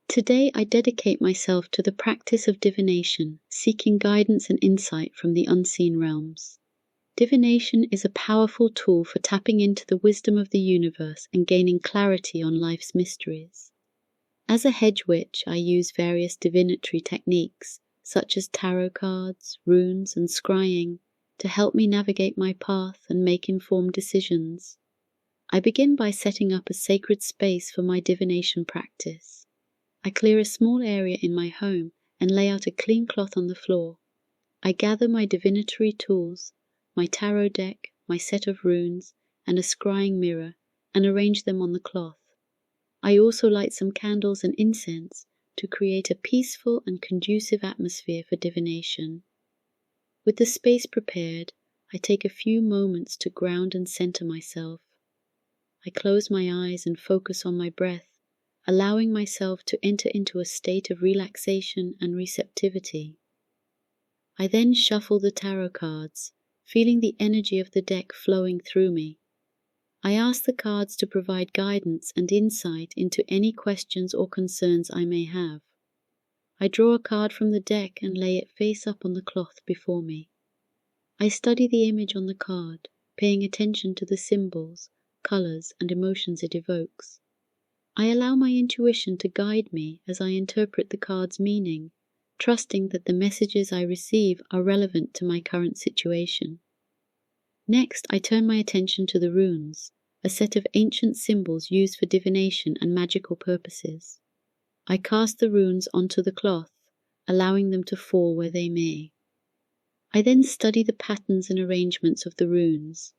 Speaker 1: Today I dedicate myself to the practice of divination, seeking guidance and insight from the unseen realms. Divination is a powerful tool for tapping into the wisdom of the universe and gaining clarity on life's mysteries. As a hedge witch, I use various divinatory techniques, such as tarot cards, runes, and scrying, to help me navigate my path and make informed decisions. I begin by setting up a sacred space for my divination practice. I clear a small area in my home and lay out a clean cloth on the floor. I gather my divinatory tools, my tarot deck, my set of runes, and a scrying mirror, and arrange them on the cloth. I also light some candles and incense to create a peaceful and conducive atmosphere for divination. With the space prepared, I take a few moments to ground and center myself. I close my eyes and focus on my breath, allowing myself to enter into a state of relaxation and receptivity. I then shuffle the tarot cards, feeling the energy of the deck flowing through me. I ask the cards to provide guidance and insight into any questions or concerns I may have. I draw a card from the deck and lay it face up on the cloth before me. I study the image on the card, paying attention to the symbols, colors, and emotions it evokes. I allow my intuition to guide me as I interpret the card's meaning, trusting that the messages I receive are relevant to my current situation. Next, I turn my attention to the runes, a set of ancient symbols used for divination and magical purposes. I cast the runes onto the cloth, allowing them to fall where they may. I then study the patterns and arrangements of the runes,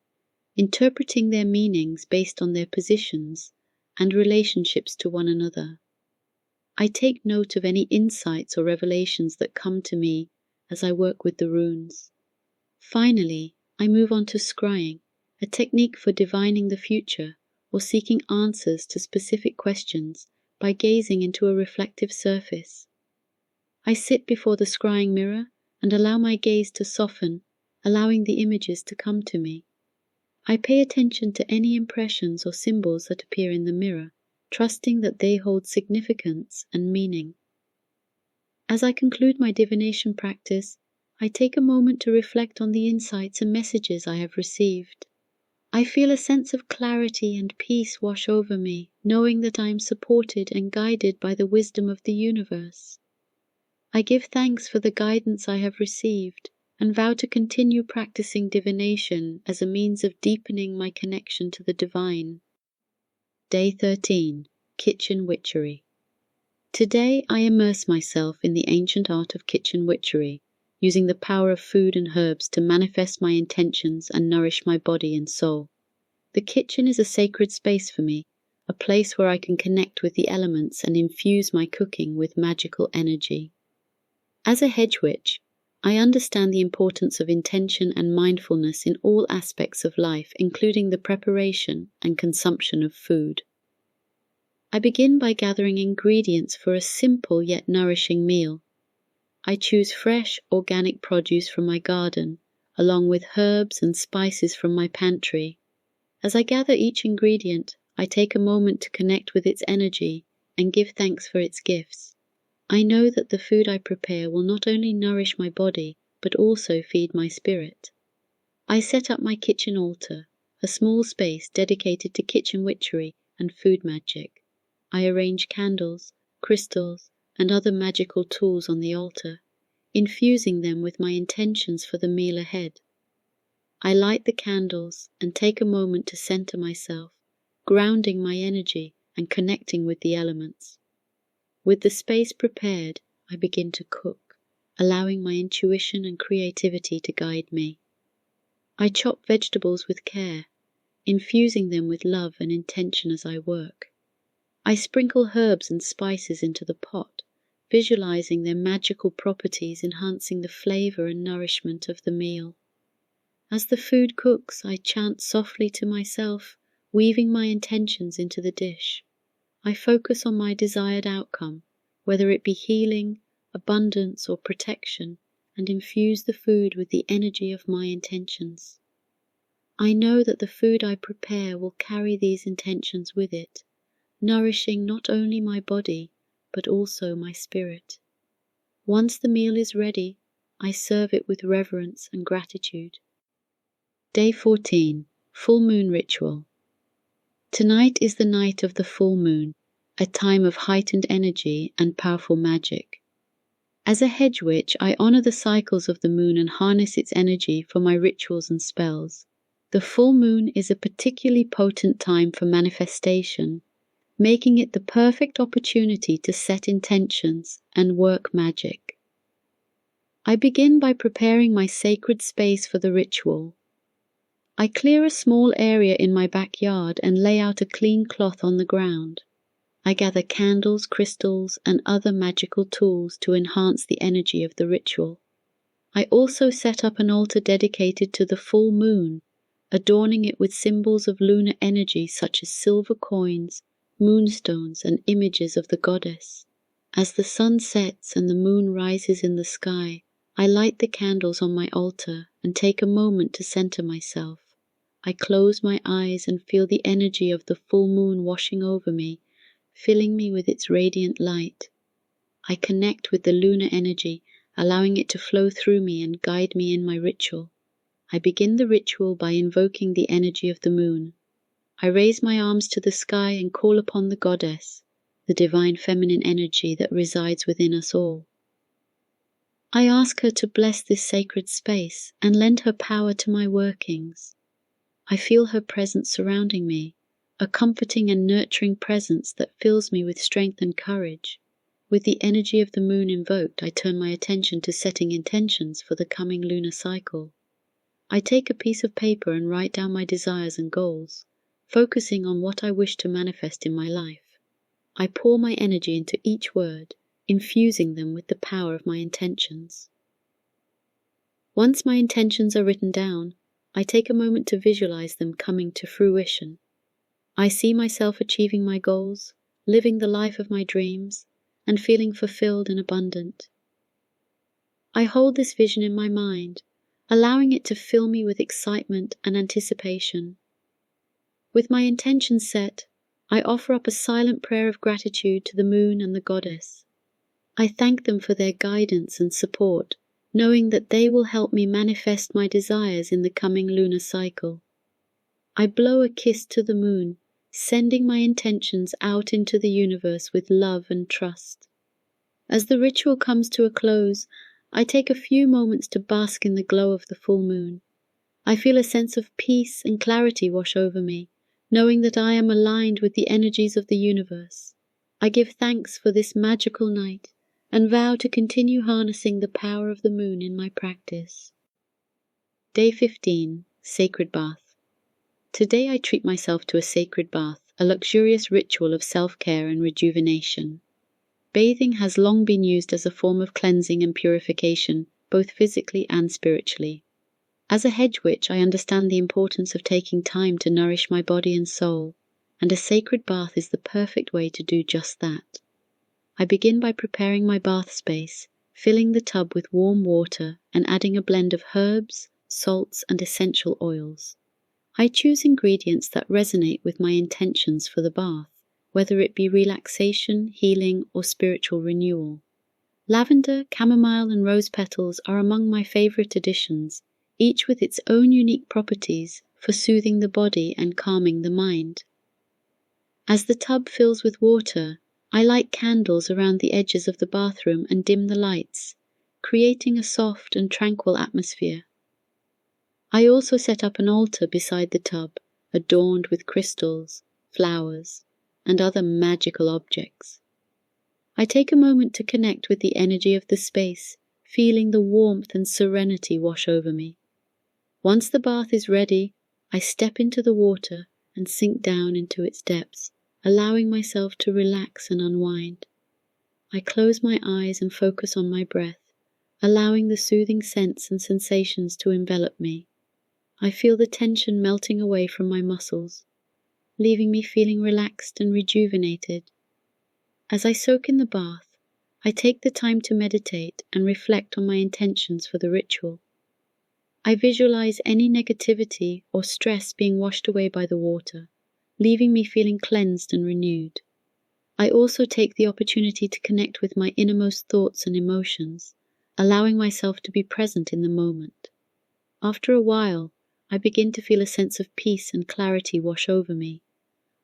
Speaker 1: interpreting their meanings based on their positions and relationships to one another. I take note of any insights or revelations that come to me as I work with the runes. Finally, I move on to scrying, a technique for divining the future or seeking answers to specific questions by gazing into a reflective surface. I sit before the scrying mirror and allow my gaze to soften, allowing the images to come to me. I pay attention to any impressions or symbols that appear in the mirror, trusting that they hold significance and meaning. As I conclude my divination practice, I take a moment to reflect on the insights and messages I have received. I feel a sense of clarity and peace wash over me, knowing that I am supported and guided by the wisdom of the universe. I give thanks for the guidance I have received and vow to continue practicing divination as a means of deepening my connection to the divine. Day 13. Kitchen Witchery. Today I immerse myself in the ancient art of kitchen witchery, using the power of food and herbs to manifest my intentions and nourish my body and soul. The kitchen is a sacred space for me, a place where I can connect with the elements and infuse my cooking with magical energy. As a hedge witch, I understand the importance of intention and mindfulness in all aspects of life, including the preparation and consumption of food. I begin by gathering ingredients for a simple yet nourishing meal. I choose fresh, organic produce from my garden, along with herbs and spices from my pantry. As I gather each ingredient, I take a moment to connect with its energy and give thanks for its gifts. I know that the food I prepare will not only nourish my body, but also feed my spirit. I set up my kitchen altar, a small space dedicated to kitchen witchery and food magic. I arrange candles, crystals, and other magical tools on the altar, infusing them with my intentions for the meal ahead. I light the candles and take a moment to center myself, grounding my energy and connecting with the elements. With the space prepared, I begin to cook, allowing my intuition and creativity to guide me. I chop vegetables with care, infusing them with love and intention as I work. I sprinkle herbs and spices into the pot, visualizing their magical properties enhancing the flavor and nourishment of the meal. As the food cooks, I chant softly to myself, weaving my intentions into the dish. I focus on my desired outcome, whether it be healing, abundance, or protection, and infuse the food with the energy of my intentions. I know that the food I prepare will carry these intentions with it, nourishing not only my body, but also my spirit. Once the meal is ready, I serve it with reverence and gratitude. Day 14. Full Moon Ritual. Tonight is the night of the full moon, a time of heightened energy and powerful magic. As a hedge witch, I honor the cycles of the moon and harness its energy for my rituals and spells. The full moon is a particularly potent time for manifestation, making it the perfect opportunity to set intentions and work magic. I begin by preparing my sacred space for the ritual. I clear a small area in my backyard and lay out a clean cloth on the ground. I gather candles, crystals, and other magical tools to enhance the energy of the ritual. I also set up an altar dedicated to the full moon, adorning it with symbols of lunar energy such as silver coins, moonstones, and images of the goddess. As the sun sets and the moon rises in the sky, I light the candles on my altar and take a moment to center myself. I close my eyes and feel the energy of the full moon washing over me, filling me with its radiant light. I connect with the lunar energy, allowing it to flow through me and guide me in my ritual. I begin the ritual by invoking the energy of the moon. I raise my arms to the sky and call upon the goddess, the divine feminine energy that resides within us all. I ask her to bless this sacred space and lend her power to my workings. I feel her presence surrounding me, a comforting and nurturing presence that fills me with strength and courage. With the energy of the moon invoked, I turn my attention to setting intentions for the coming lunar cycle. I take a piece of paper and write down my desires and goals, focusing on what I wish to manifest in my life. I pour my energy into each word, infusing them with the power of my intentions. Once my intentions are written down, I take a moment to visualize them coming to fruition. I see myself achieving my goals, living the life of my dreams, and feeling fulfilled and abundant. I hold this vision in my mind, allowing it to fill me with excitement and anticipation. With my intentions set, I offer up a silent prayer of gratitude to the moon and the goddess. I thank them for their guidance and support, knowing that they will help me manifest my desires in the coming lunar cycle. I blow a kiss to the moon, sending my intentions out into the universe with love and trust. As the ritual comes to a close, I take a few moments to bask in the glow of the full moon. I feel a sense of peace and clarity wash over me, knowing that I am aligned with the energies of the universe. I give thanks for this magical night and vow to continue harnessing the power of the moon in my practice. Day 15. Sacred Bath. Today I treat myself to a sacred bath, a luxurious ritual of self-care and rejuvenation. Bathing has long been used as a form of cleansing and purification, both physically and spiritually. As a hedge witch, I understand the importance of taking time to nourish my body and soul, and a sacred bath is the perfect way to do just that. I begin by preparing my bath space, filling the tub with warm water and adding a blend of herbs, salts, and essential oils. I choose ingredients that resonate with my intentions for the bath, whether it be relaxation, healing, or spiritual renewal. Lavender, chamomile, and rose petals are among my favorite additions, each with its own unique properties for soothing the body and calming the mind. As the tub fills with water, I light candles around the edges of the bathroom and dim the lights, creating a soft and tranquil atmosphere. I also set up an altar beside the tub, adorned with crystals, flowers, and other magical objects. I take a moment to connect with the energy of the space, feeling the warmth and serenity wash over me. Once the bath is ready, I step into the water and sink down into its depths, allowing myself to relax and unwind. I close my eyes and focus on my breath, allowing the soothing scents and sensations to envelop me. I feel the tension melting away from my muscles, leaving me feeling relaxed and rejuvenated. As I soak in the bath, I take the time to meditate and reflect on my intentions for the ritual. I visualize any negativity or stress being washed away by the water, leaving me feeling cleansed and renewed. I also take the opportunity to connect with my innermost thoughts and emotions, allowing myself to be present in the moment. After a while, I begin to feel a sense of peace and clarity wash over me.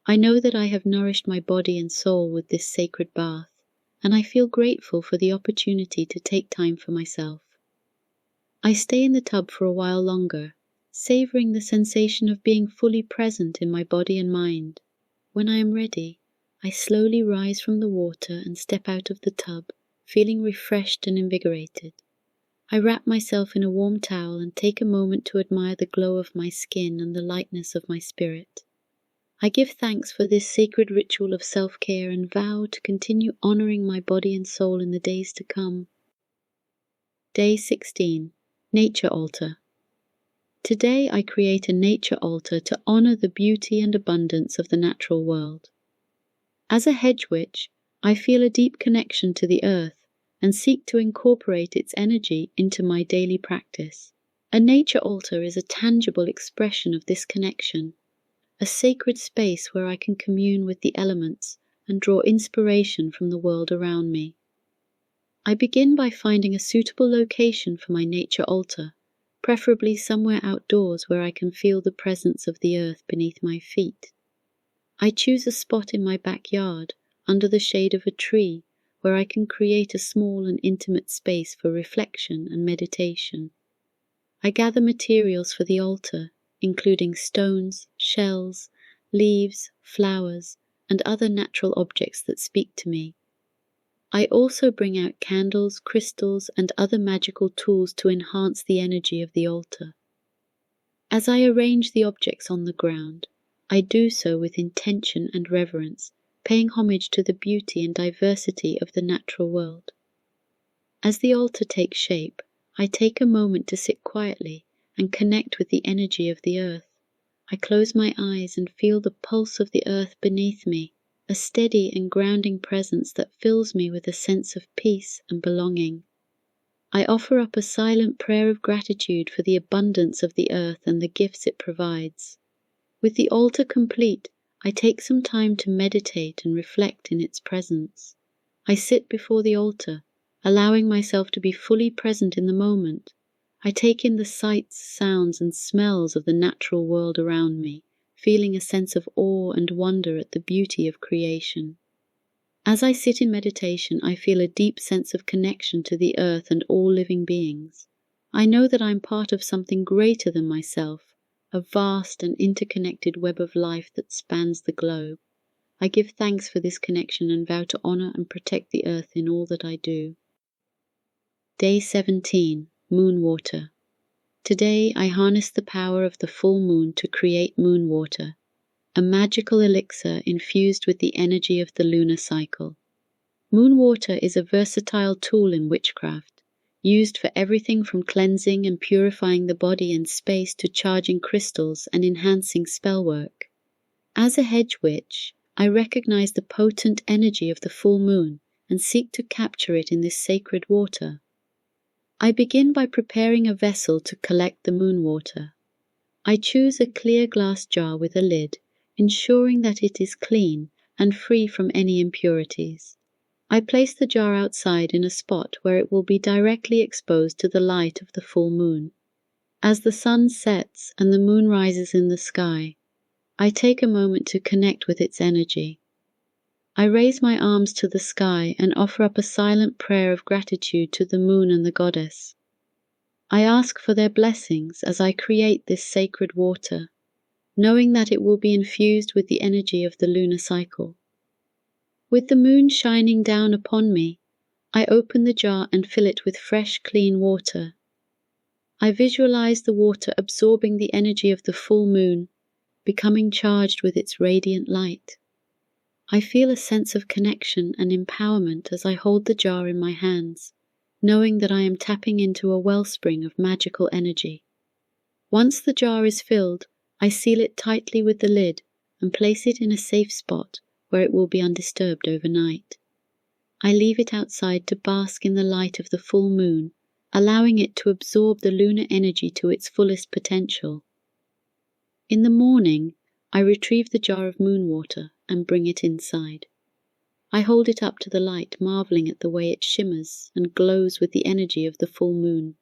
Speaker 1: I know that I have nourished my body and soul with this sacred bath, and I feel grateful for the opportunity to take time for myself. I stay in the tub for a while longer, savoring the sensation of being fully present in my body and mind. When I am ready, I slowly rise from the water and step out of the tub, feeling refreshed and invigorated. I wrap myself in a warm towel and take a moment to admire the glow of my skin and the lightness of my spirit. I give thanks for this sacred ritual of self-care and vow to continue honoring my body and soul in the days to come. Day 16. Nature Altar. Today I create a nature altar to honor the beauty and abundance of the natural world. As a hedge witch, I feel a deep connection to the earth and seek to incorporate its energy into my daily practice. A nature altar is a tangible expression of this connection, a sacred space where I can commune with the elements and draw inspiration from the world around me. I begin by finding a suitable location for my nature altar, preferably somewhere outdoors where I can feel the presence of the earth beneath my feet. I choose a spot in my backyard, under the shade of a tree, where I can create a small and intimate space for reflection and meditation. I gather materials for the altar, including stones, shells, leaves, flowers, and other natural objects that speak to me. I also bring out candles, crystals, and other magical tools to enhance the energy of the altar. As I arrange the objects on the ground, I do so with intention and reverence, paying homage to the beauty and diversity of the natural world. As the altar takes shape, I take a moment to sit quietly and connect with the energy of the earth. I close my eyes and feel the pulse of the earth beneath me, a steady and grounding presence that fills me with a sense of peace and belonging. I offer up a silent prayer of gratitude for the abundance of the earth and the gifts it provides. With the altar complete, I take some time to meditate and reflect in its presence. I sit before the altar, allowing myself to be fully present in the moment. I take in the sights, sounds, and smells of the natural world around me, feeling a sense of awe and wonder at the beauty of creation. As I sit in meditation, I feel a deep sense of connection to the earth and all living beings. I know that I am part of something greater than myself, a vast and interconnected web of life that spans the globe. I give thanks for this connection and vow to honor and protect the earth in all that I do. Day 17. Moon Water. Today I harness the power of the full moon to create moon water, a magical elixir infused with the energy of the lunar cycle. Moon water is a versatile tool in witchcraft, used for everything from cleansing and purifying the body and space to charging crystals and enhancing spellwork. As a hedge witch, I recognize the potent energy of the full moon and seek to capture it in this sacred water. I begin by preparing a vessel to collect the moon water. I choose a clear glass jar with a lid, ensuring that it is clean and free from any impurities. I place the jar outside in a spot where it will be directly exposed to the light of the full moon. As the sun sets and the moon rises in the sky, I take a moment to connect with its energy. I raise my arms to the sky and offer up a silent prayer of gratitude to the moon and the goddess. I ask for their blessings as I create this sacred water, knowing that it will be infused with the energy of the lunar cycle. With the moon shining down upon me, I open the jar and fill it with fresh, clean water. I visualize the water absorbing the energy of the full moon, becoming charged with its radiant light. I feel a sense of connection and empowerment as I hold the jar in my hands, knowing that I am tapping into a wellspring of magical energy. Once the jar is filled, I seal it tightly with the lid and place it in a safe spot where it will be undisturbed overnight. I leave it outside to bask in the light of the full moon, allowing it to absorb the lunar energy to its fullest potential. In the morning, I retrieve the jar of moon water and bring it inside. I hold it up to the light, marveling at the way it shimmers and glows with the energy of the full moon.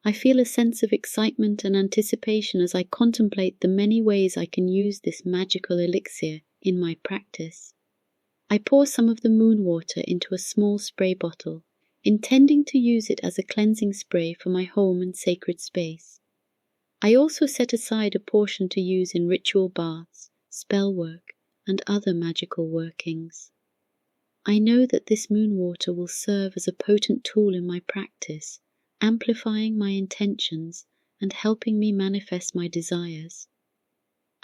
Speaker 1: I feel a sense of excitement and anticipation as I contemplate the many ways I can use this magical elixir in my practice. I pour some of the moon water into a small spray bottle, intending to use it as a cleansing spray for my home and sacred space. I also set aside a portion to use in ritual baths, spell work, and other magical workings. I know that this moon water will serve as a potent tool in my practice, amplifying my intentions and helping me manifest my desires.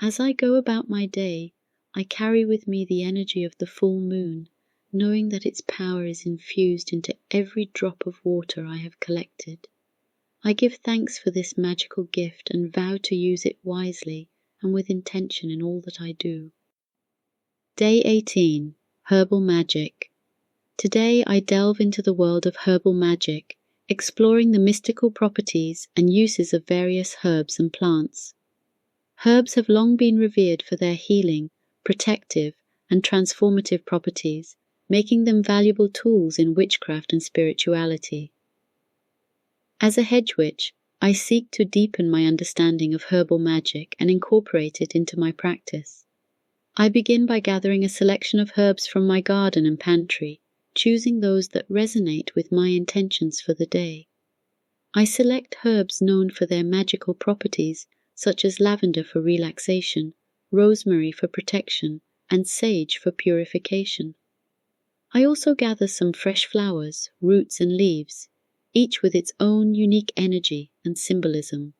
Speaker 1: As I go about my day, I carry with me the energy of the full moon, knowing that its power is infused into every drop of water I have collected. I give thanks for this magical gift and vow to use it wisely and with intention in all that I do. Day 18. Herbal Magic. Today I delve into the world of herbal magic, exploring the mystical properties and uses of various herbs and plants. Herbs have long been revered for their healing, protective, and transformative properties, making them valuable tools in witchcraft and spirituality. As a hedge witch, I seek to deepen my understanding of herbal magic and incorporate it into my practice. I begin by gathering a selection of herbs from my garden and pantry, choosing those that resonate with my intentions for the day. I select herbs known for their magical properties, such as lavender for relaxation, rosemary for protection, and sage for purification. I also gather some fresh flowers, roots, and leaves, each with its own unique energy and symbolism.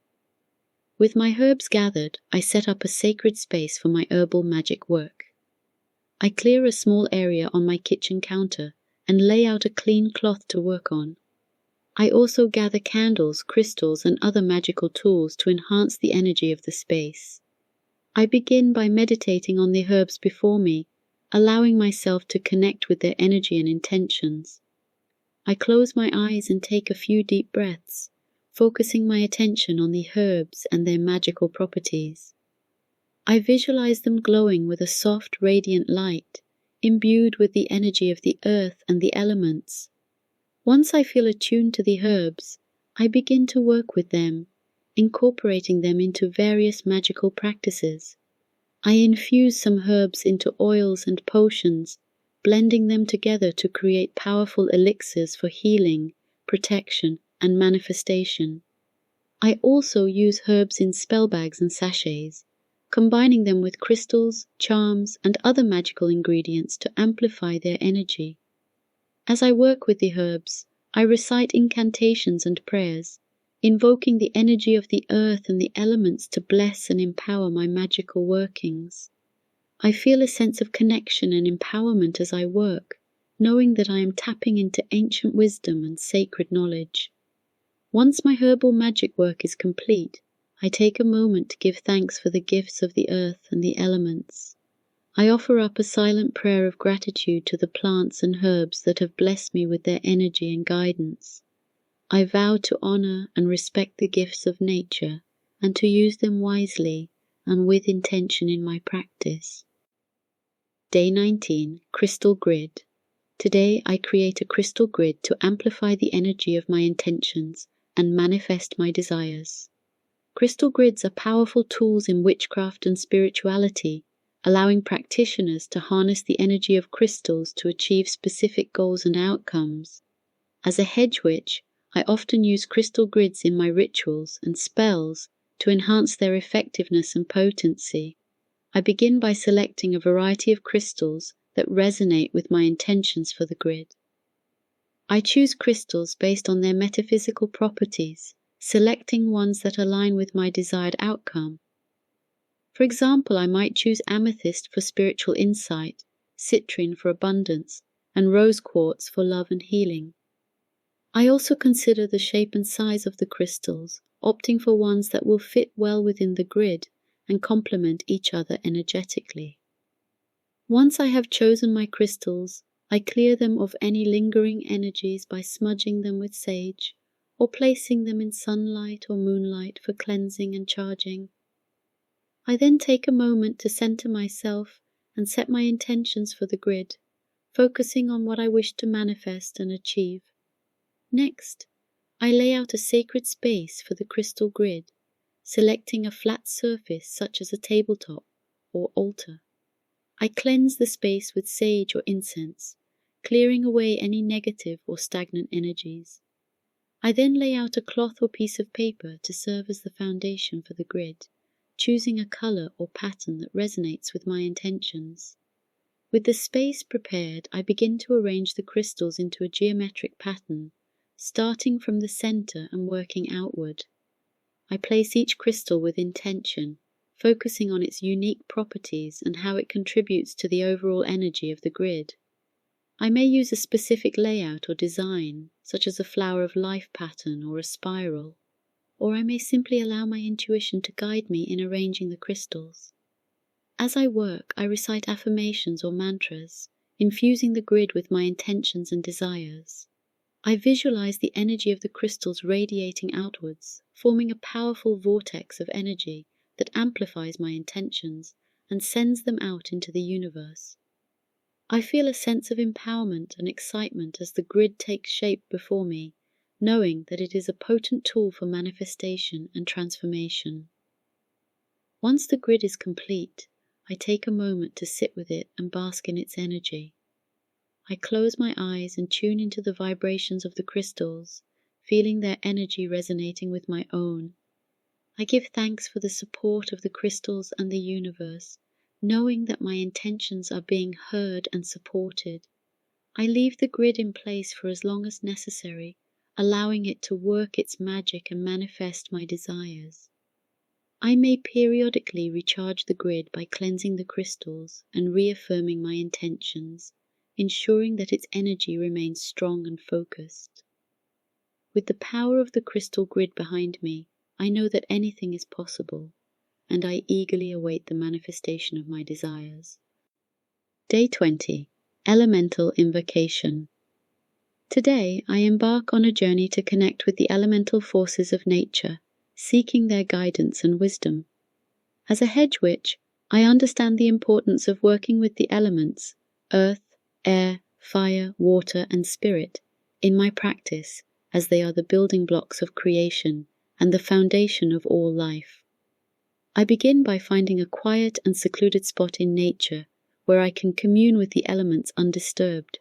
Speaker 1: With my herbs gathered, I set up a sacred space for my herbal magic work. I clear a small area on my kitchen counter and lay out a clean cloth to work on. I also gather candles, crystals, and other magical tools to enhance the energy of the space. I begin by meditating on the herbs before me, allowing myself to connect with their energy and intentions. I close my eyes and take a few deep breaths, focusing my attention on the herbs and their magical properties. I visualize them glowing with a soft, radiant light, imbued with the energy of the earth and the elements. Once I feel attuned to the herbs, I begin to work with them, incorporating them into various magical practices. I infuse some herbs into oils and potions, blending them together to create powerful elixirs for healing, protection, and manifestation. I also use herbs in spell bags and sachets, combining them with crystals, charms, and other magical ingredients to amplify their energy. As I work with the herbs, I recite incantations and prayers, invoking the energy of the earth and the elements to bless and empower my magical workings. I feel a sense of connection and empowerment as I work, knowing that I am tapping into ancient wisdom and sacred knowledge. Once my herbal magic work is complete, I take a moment to give thanks for the gifts of the earth and the elements. I offer up a silent prayer of gratitude to the plants and herbs that have blessed me with their energy and guidance. I vow to honor and respect the gifts of nature and to use them wisely and with intention in my practice. Day 19. Crystal Grid. Today I create a crystal grid to amplify the energy of my intentions and manifest my desires. Crystal grids are powerful tools in witchcraft and spirituality, allowing practitioners to harness the energy of crystals to achieve specific goals and outcomes. As a hedge witch, I often use crystal grids in my rituals and spells to enhance their effectiveness and potency. I begin by selecting a variety of crystals that resonate with my intentions for the grid. I choose crystals based on their metaphysical properties, selecting ones that align with my desired outcome. For example, I might choose amethyst for spiritual insight, citrine for abundance, and rose quartz for love and healing. I also consider the shape and size of the crystals, opting for ones that will fit well within the grid and complement each other energetically. Once I have chosen my crystals, I clear them of any lingering energies by smudging them with sage, or placing them in sunlight or moonlight for cleansing and charging. I then take a moment to center myself and set my intentions for the grid, focusing on what I wish to manifest and achieve. Next, I lay out a sacred space for the crystal grid, selecting a flat surface such as a tabletop or altar. I cleanse the space with sage or incense, clearing away any negative or stagnant energies. I then lay out a cloth or piece of paper to serve as the foundation for the grid, choosing a color or pattern that resonates with my intentions. With the space prepared, I begin to arrange the crystals into a geometric pattern, starting from the center and working outward. I place each crystal with intention, focusing on its unique properties and how it contributes to the overall energy of the grid. I may use a specific layout or design, such as a flower of life pattern or a spiral, or I may simply allow my intuition to guide me in arranging the crystals. As I work, I recite affirmations or mantras, infusing the grid with my intentions and desires. I visualize the energy of the crystals radiating outwards, forming a powerful vortex of energy that amplifies my intentions and sends them out into the universe. I feel a sense of empowerment and excitement as the grid takes shape before me, knowing that it is a potent tool for manifestation and transformation. Once the grid is complete, I take a moment to sit with it and bask in its energy. I close my eyes and tune into the vibrations of the crystals, feeling their energy resonating with my own. I give thanks for the support of the crystals and the universe, knowing that my intentions are being heard and supported. I leave the grid in place for as long as necessary, allowing it to work its magic and manifest my desires. I may periodically recharge the grid by cleansing the crystals and reaffirming my intentions, ensuring that its energy remains strong and focused. With the power of the crystal grid behind me, I know that anything is possible, and I eagerly await the manifestation of my desires. Day 20. Elemental Invocation. Today, I embark on a journey to connect with the elemental forces of nature, seeking their guidance and wisdom. As a hedge witch, I understand the importance of working with the elements, earth, air, fire, water, and spirit, in my practice, as they are the building blocks of creation and the foundation of all life. I begin by finding a quiet and secluded spot in nature where I can commune with the elements undisturbed.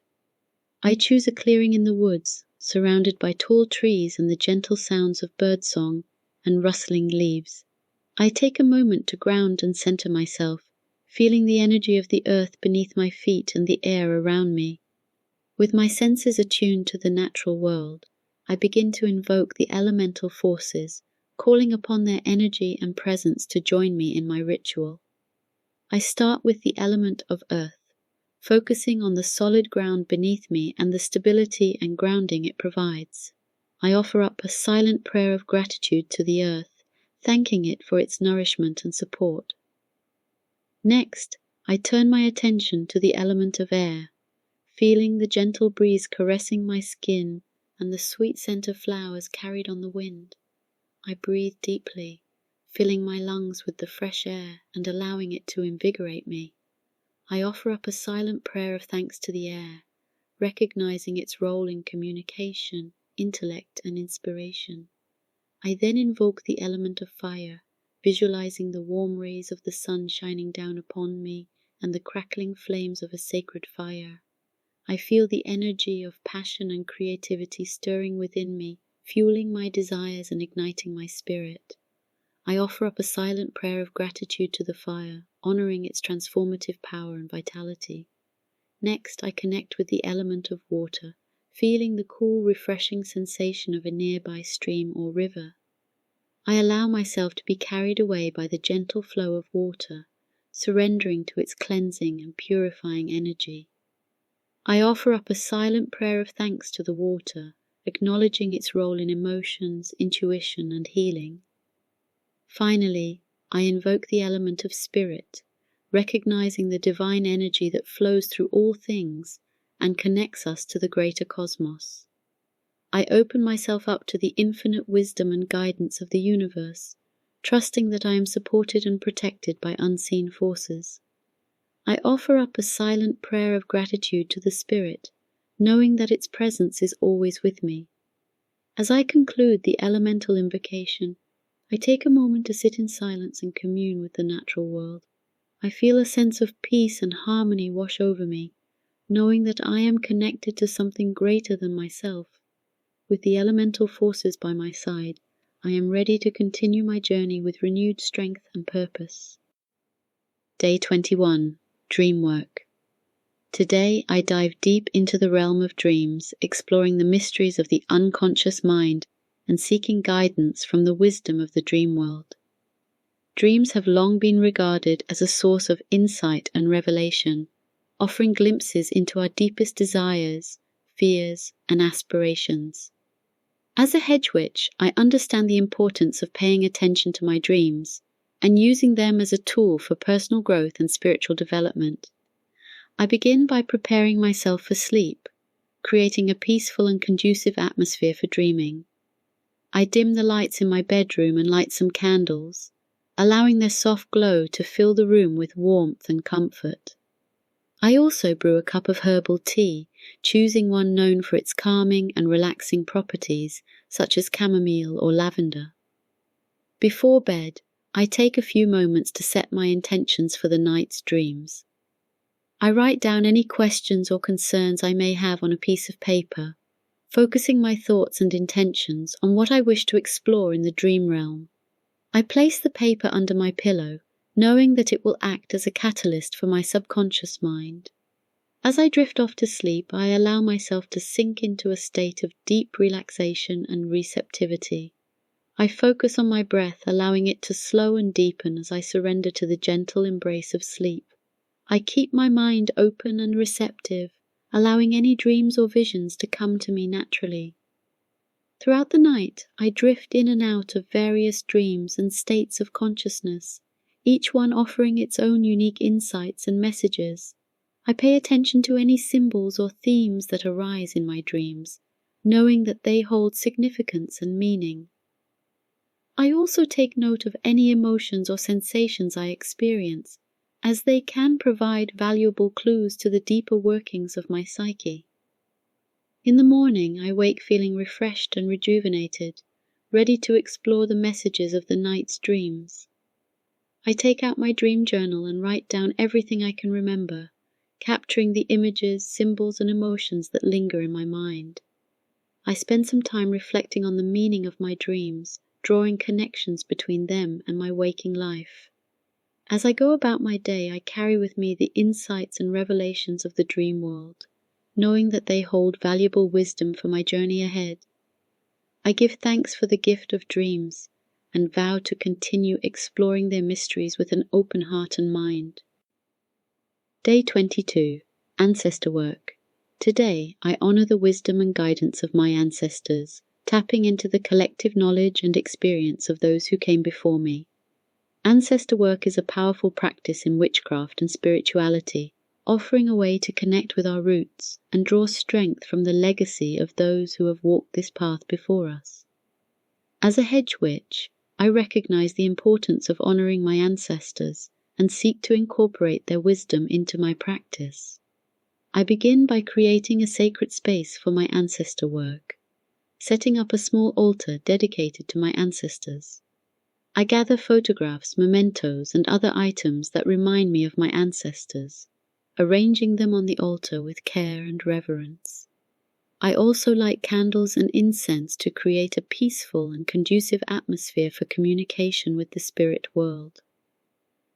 Speaker 1: I choose a clearing in the woods, surrounded by tall trees and the gentle sounds of birdsong and rustling leaves. I take a moment to ground and center myself, feeling the energy of the earth beneath my feet and the air around me. With my senses attuned to the natural world, I begin to invoke the elemental forces, calling upon their energy and presence to join me in my ritual. I start with the element of earth, focusing on the solid ground beneath me and the stability and grounding it provides. I offer up a silent prayer of gratitude to the earth, thanking it for its nourishment and support. Next, I turn my attention to the element of air, feeling the gentle breeze caressing my skin and the sweet scent of flowers carried on the wind. I breathe deeply, filling my lungs with the fresh air and allowing it to invigorate me. I offer up a silent prayer of thanks to the air, recognizing its role in communication, intellect, and inspiration. I then invoke the element of fire, visualizing the warm rays of the sun shining down upon me and the crackling flames of a sacred fire. I feel the energy of passion and creativity stirring within me, fueling my desires and igniting my spirit. I offer up a silent prayer of gratitude to the fire, honoring its transformative power and vitality. Next, I connect with the element of water, feeling the cool, refreshing sensation of a nearby stream or river. I allow myself to be carried away by the gentle flow of water, surrendering to its cleansing and purifying energy. I offer up a silent prayer of thanks to the water, acknowledging its role in emotions, intuition, and healing. Finally, I invoke the element of spirit, recognizing the divine energy that flows through all things and connects us to the greater cosmos. I open myself up to the infinite wisdom and guidance of the universe, trusting that I am supported and protected by unseen forces. I offer up a silent prayer of gratitude to the Spirit, knowing that its presence is always with me. As I conclude the elemental invocation, I take a moment to sit in silence and commune with the natural world. I feel a sense of peace and harmony wash over me, knowing that I am connected to something greater than myself. With the elemental forces by my side, I am ready to continue my journey with renewed strength and purpose. Day 21. Dream Work. Today I dive deep into the realm of dreams, exploring the mysteries of the unconscious mind and seeking guidance from the wisdom of the dream world. Dreams have long been regarded as a source of insight and revelation, offering glimpses into our deepest desires, fears, and aspirations. As a hedge witch, I understand the importance of paying attention to my dreams and using them as a tool for personal growth and spiritual development. I begin by preparing myself for sleep, creating a peaceful and conducive atmosphere for dreaming. I dim the lights in my bedroom and light some candles, allowing their soft glow to fill the room with warmth and comfort. I also brew a cup of herbal tea, choosing one known for its calming and relaxing properties, such as chamomile or lavender. Before bed, I take a few moments to set my intentions for the night's dreams. I write down any questions or concerns I may have on a piece of paper, focusing my thoughts and intentions on what I wish to explore in the dream realm. I place the paper under my pillow, knowing that it will act as a catalyst for my subconscious mind. As I drift off to sleep, I allow myself to sink into a state of deep relaxation and receptivity. I focus on my breath, allowing it to slow and deepen as I surrender to the gentle embrace of sleep. I keep my mind open and receptive, allowing any dreams or visions to come to me naturally. Throughout the night, I drift in and out of various dreams and states of consciousness, each one offering its own unique insights and messages. I pay attention to any symbols or themes that arise in my dreams, knowing that they hold significance and meaning. I also take note of any emotions or sensations I experience, as they can provide valuable clues to the deeper workings of my psyche. In the morning, I wake feeling refreshed and rejuvenated, ready to explore the messages of the night's dreams. I take out my dream journal and write down everything I can remember, capturing the images, symbols, and emotions that linger in my mind. I spend some time reflecting on the meaning of my dreams, drawing connections between them and my waking life. As I go about my day, I carry with me the insights and revelations of the dream world, knowing that they hold valuable wisdom for my journey ahead. I give thanks for the gift of dreams and vow to continue exploring their mysteries with an open heart and mind. Day 22. Ancestor Work. Today, I honor the wisdom and guidance of my ancestors, tapping into the collective knowledge and experience of those who came before me. Ancestor work is a powerful practice in witchcraft and spirituality, offering a way to connect with our roots and draw strength from the legacy of those who have walked this path before us. As a hedge witch, I recognize the importance of honoring my ancestors and seek to incorporate their wisdom into my practice. I begin by creating a sacred space for my ancestor work, setting up a small altar dedicated to my ancestors. I gather photographs, mementos, and other items that remind me of my ancestors, arranging them on the altar with care and reverence. I also light candles and incense to create a peaceful and conducive atmosphere for communication with the spirit world.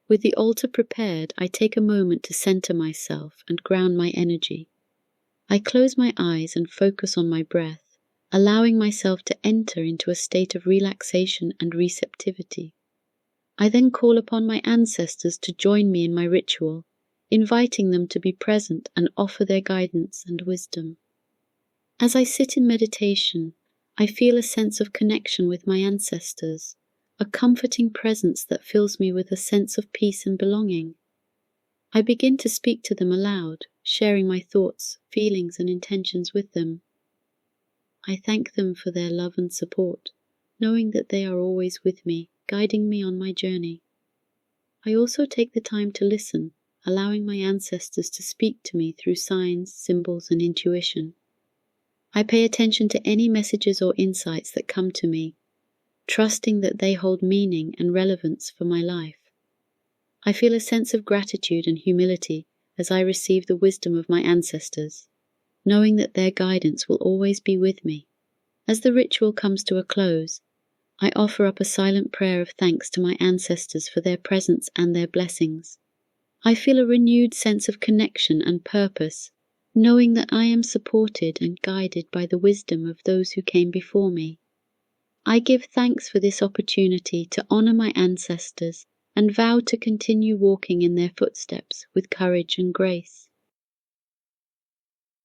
Speaker 1: With the altar prepared, I take a moment to center myself and ground my energy. I close my eyes and focus on my breath, allowing myself to enter into a state of relaxation and receptivity. I then call upon my ancestors to join me in my ritual, inviting them to be present and offer their guidance and wisdom. As I sit in meditation, I feel a sense of connection with my ancestors, a comforting presence that fills me with a sense of peace and belonging. I begin to speak to them aloud, sharing my thoughts, feelings, and intentions with them. I thank them for their love and support, knowing that they are always with me, guiding me on my journey. I also take the time to listen, allowing my ancestors to speak to me through signs, symbols, and intuition. I pay attention to any messages or insights that come to me, trusting that they hold meaning and relevance for my life. I feel a sense of gratitude and humility as I receive the wisdom of my ancestors, knowing that their guidance will always be with me. As the ritual comes to a close, I offer up a silent prayer of thanks to my ancestors for their presence and their blessings. I feel a renewed sense of connection and purpose, knowing that I am supported and guided by the wisdom of those who came before me. I give thanks for this opportunity to honor my ancestors and vow to continue walking in their footsteps with courage and grace.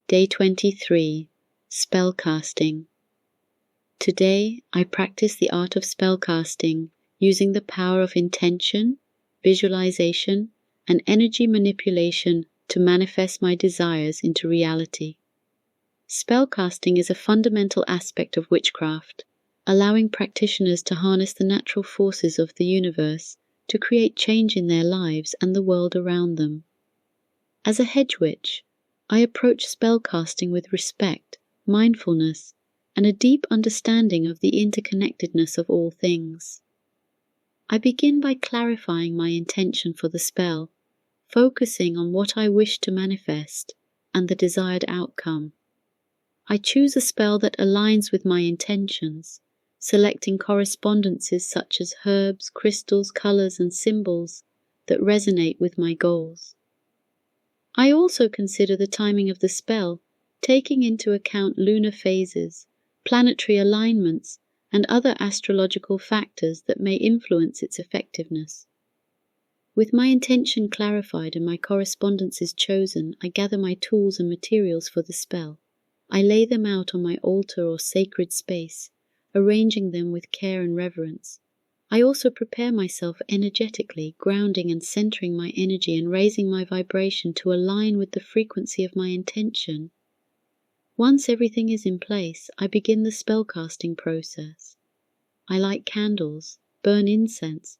Speaker 1: Day 23. Spellcasting. Today, I practice the art of spellcasting using the power of intention, visualization, and energy manipulation to manifest my desires into reality. Spellcasting is a fundamental aspect of witchcraft, allowing practitioners to harness the natural forces of the universe to create change in their lives and the world around them. As a hedge witch, I approach spellcasting with respect, mindfulness, and a deep understanding of the interconnectedness of all things. I begin by clarifying my intention for the spell, focusing on what I wish to manifest and the desired outcome. I choose a spell that aligns with my intentions, selecting correspondences such as herbs, crystals, colors, and symbols that resonate with my goals. I also consider the timing of the spell, taking into account lunar phases, planetary alignments, and other astrological factors that may influence its effectiveness. With my intention clarified and my correspondences chosen, I gather my tools and materials for the spell. I lay them out on my altar or sacred space, arranging them with care and reverence. I also prepare myself energetically, grounding and centering my energy and raising my vibration to align with the frequency of my intention. Once everything is in place, I begin the spellcasting process. I light candles, burn incense,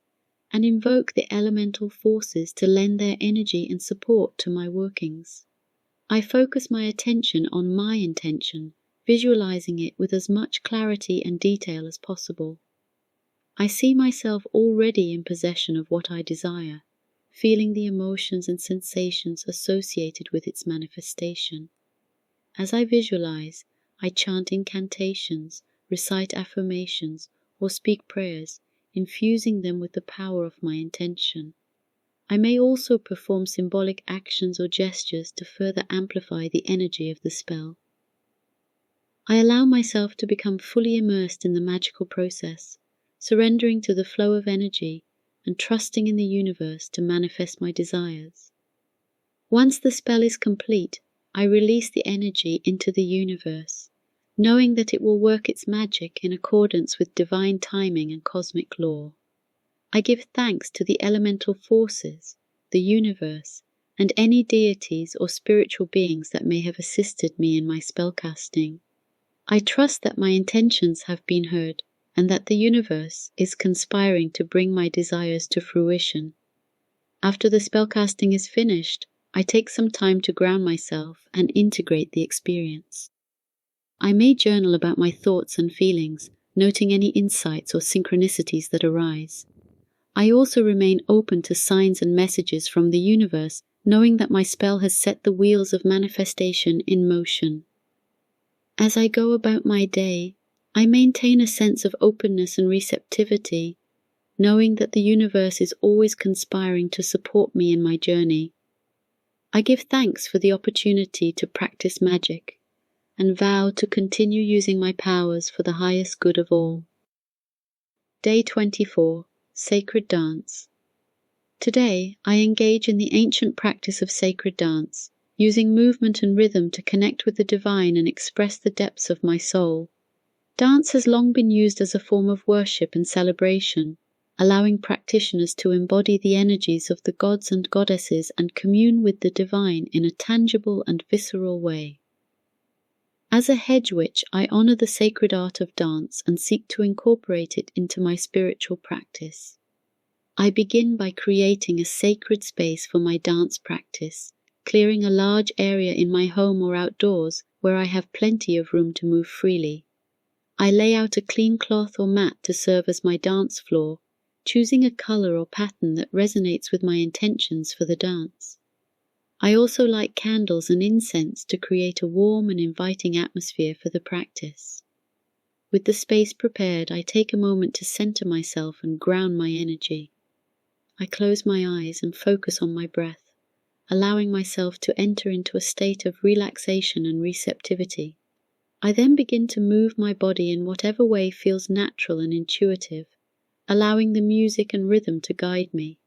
Speaker 1: and invoke the elemental forces to lend their energy and support to my workings. I focus my attention on my intention, visualizing it with as much clarity and detail as possible. I see myself already in possession of what I desire, feeling the emotions and sensations associated with its manifestation. As I visualize, I chant incantations, recite affirmations, or speak prayers, infusing them with the power of my intention. I may also perform symbolic actions or gestures to further amplify the energy of the spell. I allow myself to become fully immersed in the magical process, surrendering to the flow of energy and trusting in the universe to manifest my desires. Once the spell is complete, I release the energy into the universe, knowing that it will work its magic in accordance with divine timing and cosmic law. I give thanks to the elemental forces, the universe, and any deities or spiritual beings that may have assisted me in my spellcasting. I trust that my intentions have been heard and that the universe is conspiring to bring my desires to fruition. After the spellcasting is finished, I take some time to ground myself and integrate the experience. I may journal about my thoughts and feelings, noting any insights or synchronicities that arise. I also remain open to signs and messages from the universe, knowing that my spell has set the wheels of manifestation in motion. As I go about my day, I maintain a sense of openness and receptivity, knowing that the universe is always conspiring to support me in my journey. I give thanks for the opportunity to practice magic, and vow to continue using my powers for the highest good of all. Day 24. Sacred Dance. Today, I engage in the ancient practice of sacred dance, using movement and rhythm to connect with the divine and express the depths of my soul. Dance has long been used as a form of worship and celebration, allowing practitioners to embody the energies of the gods and goddesses and commune with the divine in a tangible and visceral way. As a hedge witch, I honor the sacred art of dance and seek to incorporate it into my spiritual practice. I begin by creating a sacred space for my dance practice, clearing a large area in my home or outdoors where I have plenty of room to move freely. I lay out a clean cloth or mat to serve as my dance floor, choosing a color or pattern that resonates with my intentions for the dance. I also light candles and incense to create a warm and inviting atmosphere for the practice. With the space prepared, I take a moment to center myself and ground my energy. I close my eyes and focus on my breath, allowing myself to enter into a state of relaxation and receptivity. I then begin to move my body in whatever way feels natural and intuitive, allowing the music and rhythm to guide me.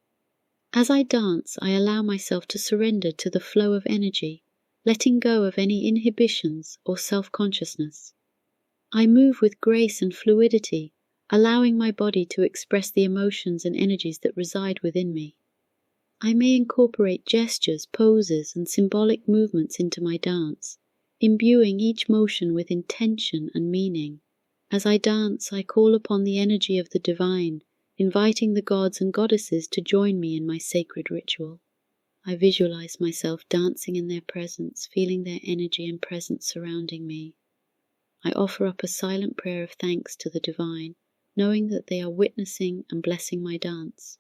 Speaker 1: As I dance, I allow myself to surrender to the flow of energy, letting go of any inhibitions or self-consciousness. I move with grace and fluidity, allowing my body to express the emotions and energies that reside within me. I may incorporate gestures, poses, and symbolic movements into my dance, imbuing each motion with intention and meaning. As I dance, I call upon the energy of the divine, inviting the gods and goddesses to join me in my sacred ritual. I visualize myself dancing in their presence, feeling their energy and presence surrounding me. I offer up a silent prayer of thanks to the divine, knowing that they are witnessing and blessing my dance.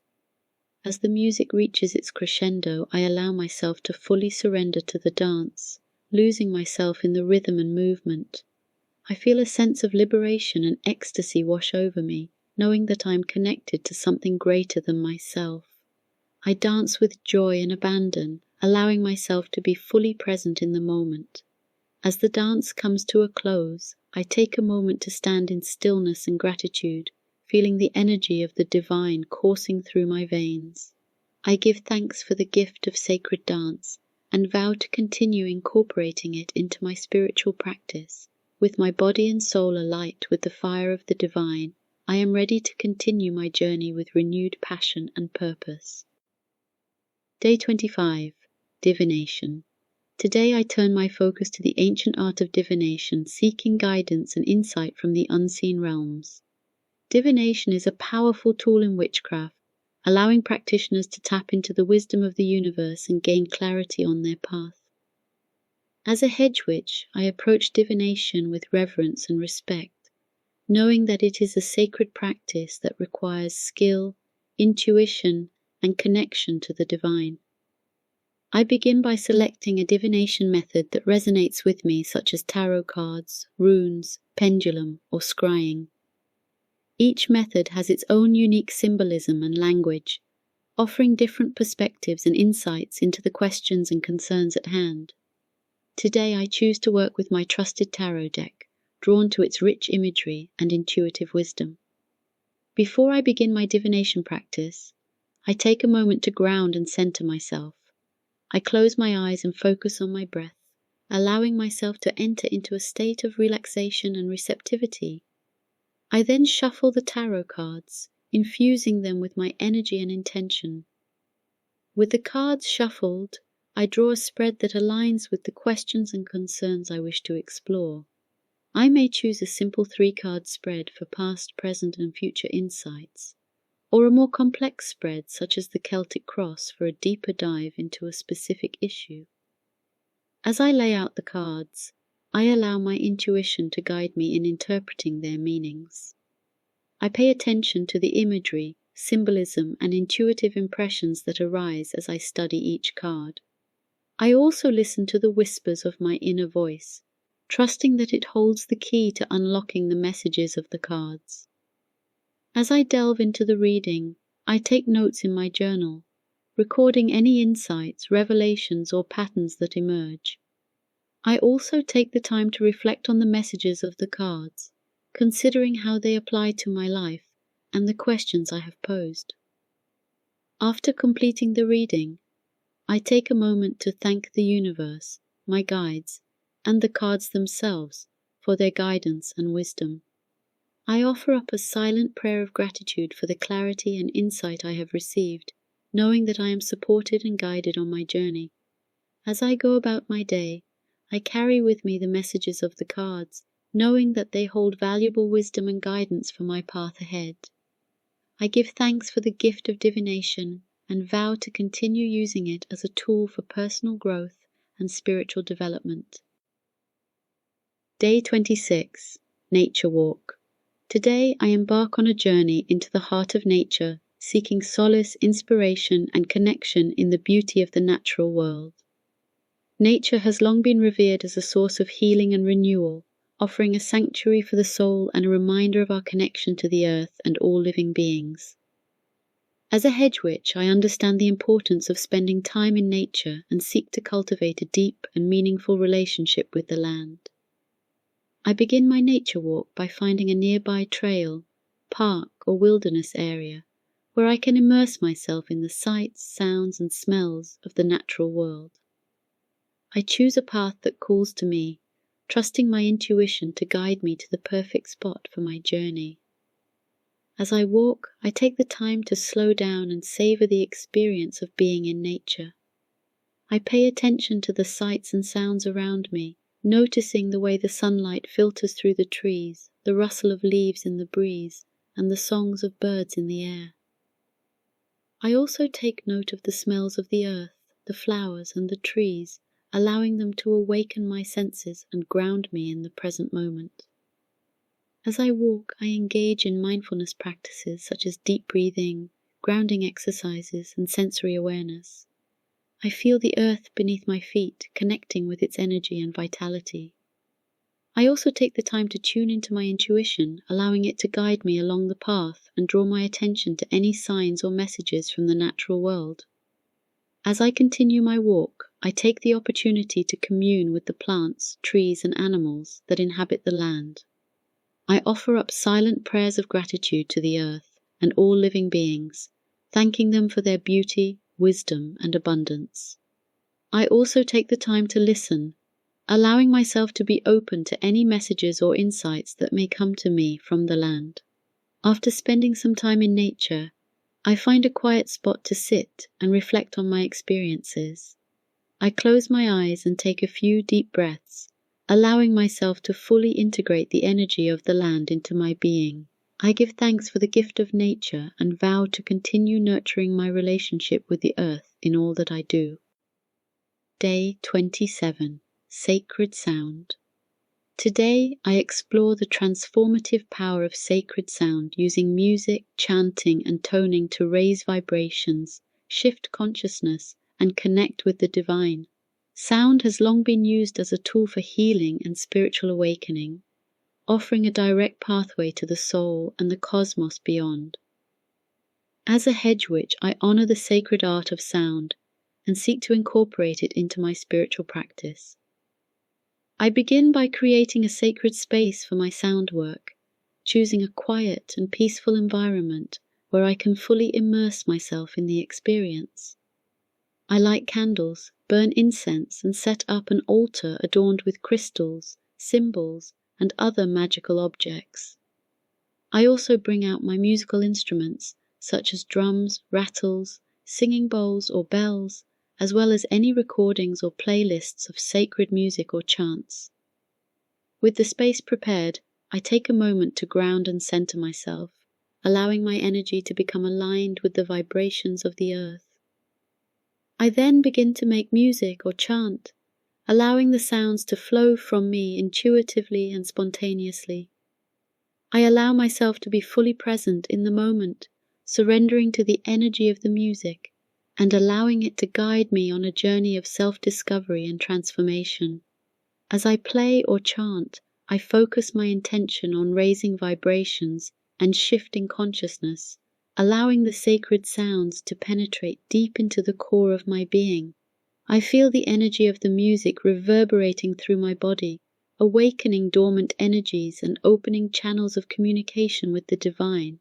Speaker 1: As the music reaches its crescendo, I allow myself to fully surrender to the dance, losing myself in the rhythm and movement. I feel a sense of liberation and ecstasy wash over me, knowing that I am connected to something greater than myself. I dance with joy and abandon, allowing myself to be fully present in the moment. As the dance comes to a close, I take a moment to stand in stillness and gratitude, feeling the energy of the divine coursing through my veins. I give thanks for the gift of sacred dance and vow to continue incorporating it into my spiritual practice. With my body and soul alight with the fire of the divine, I am ready to continue my journey with renewed passion and purpose. Day 25. Divination. Today I turn my focus to the ancient art of divination, seeking guidance and insight from the unseen realms. Divination is a powerful tool in witchcraft, allowing practitioners to tap into the wisdom of the universe and gain clarity on their path. As a hedge witch, I approach divination with reverence and respect, knowing that it is a sacred practice that requires skill, intuition, and connection to the divine. I begin by selecting a divination method that resonates with me, such as tarot cards, runes, pendulum, or scrying. Each method has its own unique symbolism and language, offering different perspectives and insights into the questions and concerns at hand. Today I choose to work with my trusted tarot deck, drawn to its rich imagery and intuitive wisdom. Before I begin my divination practice, I take a moment to ground and center myself. I close my eyes and focus on my breath, allowing myself to enter into a state of relaxation and receptivity. I then shuffle the tarot cards, infusing them with my energy and intention. With the cards shuffled, I draw a spread that aligns with the questions and concerns I wish to explore. I may choose a simple 3-card spread for past, present, and future insights, or a more complex spread such as the Celtic Cross for a deeper dive into a specific issue. As I lay out the cards, I allow my intuition to guide me in interpreting their meanings. I pay attention to the imagery, symbolism, and intuitive impressions that arise as I study each card. I also listen to the whispers of my inner voice, trusting that it holds the key to unlocking the messages of the cards. As I delve into the reading, I take notes in my journal, recording any insights, revelations, or patterns that emerge. I also take the time to reflect on the messages of the cards, considering how they apply to my life and the questions I have posed. After completing the reading, I take a moment to thank the universe, my guides, and the cards themselves for their guidance and wisdom. I offer up a silent prayer of gratitude for the clarity and insight I have received, knowing that I am supported and guided on my journey. As I go about my day, I carry with me the messages of the cards, knowing that they hold valuable wisdom and guidance for my path ahead. I give thanks for the gift of divination and vow to continue using it as a tool for personal growth and spiritual development. Day 26. Nature Walk. Today I embark on a journey into the heart of nature, seeking solace, inspiration, and connection in the beauty of the natural world. Nature has long been revered as a source of healing and renewal, offering a sanctuary for the soul and a reminder of our connection to the earth and all living beings. As a hedge witch, I understand the importance of spending time in nature and seek to cultivate a deep and meaningful relationship with the land. I begin my nature walk by finding a nearby trail, park, or wilderness area where I can immerse myself in the sights, sounds, and smells of the natural world. I choose a path that calls to me, trusting my intuition to guide me to the perfect spot for my journey. As I walk, I take the time to slow down and savor the experience of being in nature. I pay attention to the sights and sounds around me, noticing the way the sunlight filters through the trees, the rustle of leaves in the breeze, and the songs of birds in the air. I also take note of the smells of the earth, the flowers, and the trees, allowing them to awaken my senses and ground me in the present moment. As I walk, I engage in mindfulness practices such as deep breathing, grounding exercises, and sensory awareness. I feel the earth beneath my feet, connecting with its energy and vitality. I also take the time to tune into my intuition, allowing it to guide me along the path and draw my attention to any signs or messages from the natural world. As I continue my walk, I take the opportunity to commune with the plants, trees, and animals that inhabit the land. I offer up silent prayers of gratitude to the earth and all living beings, thanking them for their beauty, wisdom, and abundance. I also take the time to listen, allowing myself to be open to any messages or insights that may come to me from the land. After spending some time in nature, I find a quiet spot to sit and reflect on my experiences. I close my eyes and take a few deep breaths, allowing myself to fully integrate the energy of the land into my being. I give thanks for the gift of nature and vow to continue nurturing my relationship with the earth in all that I do. Day 27. Sacred Sound. Today I explore the transformative power of sacred sound using music, chanting, and toning to raise vibrations, shift consciousness, and connect with the divine. Sound has long been used as a tool for healing and spiritual awakening, offering a direct pathway to the soul and the cosmos beyond. As a hedge witch, I honor the sacred art of sound and seek to incorporate it into my spiritual practice. I begin by creating a sacred space for my sound work, choosing a quiet and peaceful environment where I can fully immerse myself in the experience. I light candles, burn incense, and set up an altar adorned with crystals, symbols, and other magical objects. I also bring out my musical instruments, such as drums, rattles, singing bowls, or bells, as well as any recordings or playlists of sacred music or chants. With the space prepared, I take a moment to ground and center myself, allowing my energy to become aligned with the vibrations of the earth. I then begin to make music or chant, allowing the sounds to flow from me intuitively and spontaneously. I allow myself to be fully present in the moment, surrendering to the energy of the music and allowing it to guide me on a journey of self-discovery and transformation. As I play or chant, I focus my intention on raising vibrations and shifting consciousness, allowing the sacred sounds to penetrate deep into the core of my being. I feel the energy of the music reverberating through my body, awakening dormant energies and opening channels of communication with the divine.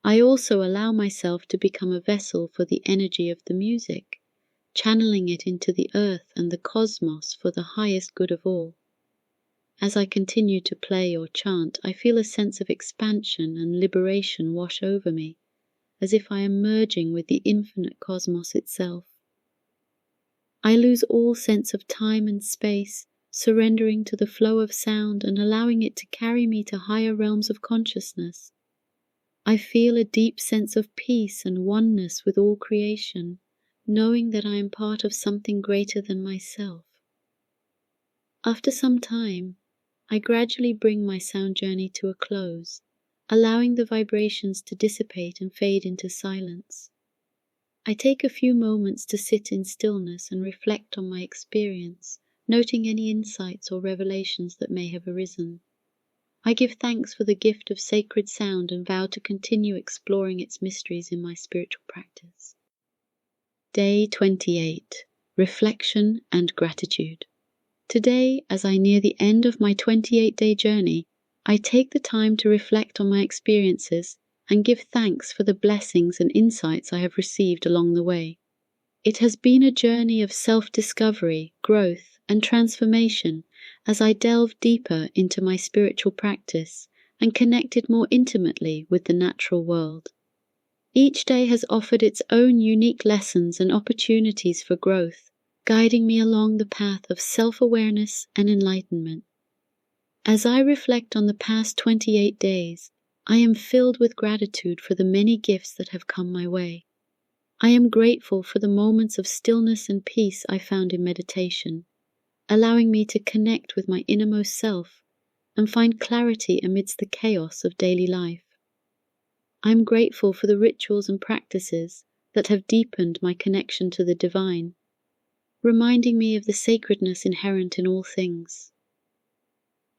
Speaker 1: I also allow myself to become a vessel for the energy of the music, channeling it into the earth and the cosmos for the highest good of all. As I continue to play or chant, I feel a sense of expansion and liberation wash over me, as if I am merging with the infinite cosmos itself. I lose all sense of time and space, surrendering to the flow of sound and allowing it to carry me to higher realms of consciousness. I feel a deep sense of peace and oneness with all creation, knowing that I am part of something greater than myself. After some time, I gradually bring my sound journey to a close, allowing the vibrations to dissipate and fade into silence. I take a few moments to sit in stillness and reflect on my experience, noting any insights or revelations that may have arisen. I give thanks for the gift of sacred sound and vow to continue exploring its mysteries in my spiritual practice. Day 28. Reflection and Gratitude. Today, as I near the end of my 28-day journey, I take the time to reflect on my experiences and give thanks for the blessings and insights I have received along the way. It has been a journey of self-discovery, growth, and transformation as I delve deeper into my spiritual practice and connected more intimately with the natural world. Each day has offered its own unique lessons and opportunities for growth, guiding me along the path of self-awareness and enlightenment. As I reflect on the past 28 days, I am filled with gratitude for the many gifts that have come my way. I am grateful for the moments of stillness and peace I found in meditation, allowing me to connect with my innermost self and find clarity amidst the chaos of daily life. I am grateful for the rituals and practices that have deepened my connection to the divine, reminding me of the sacredness inherent in all things.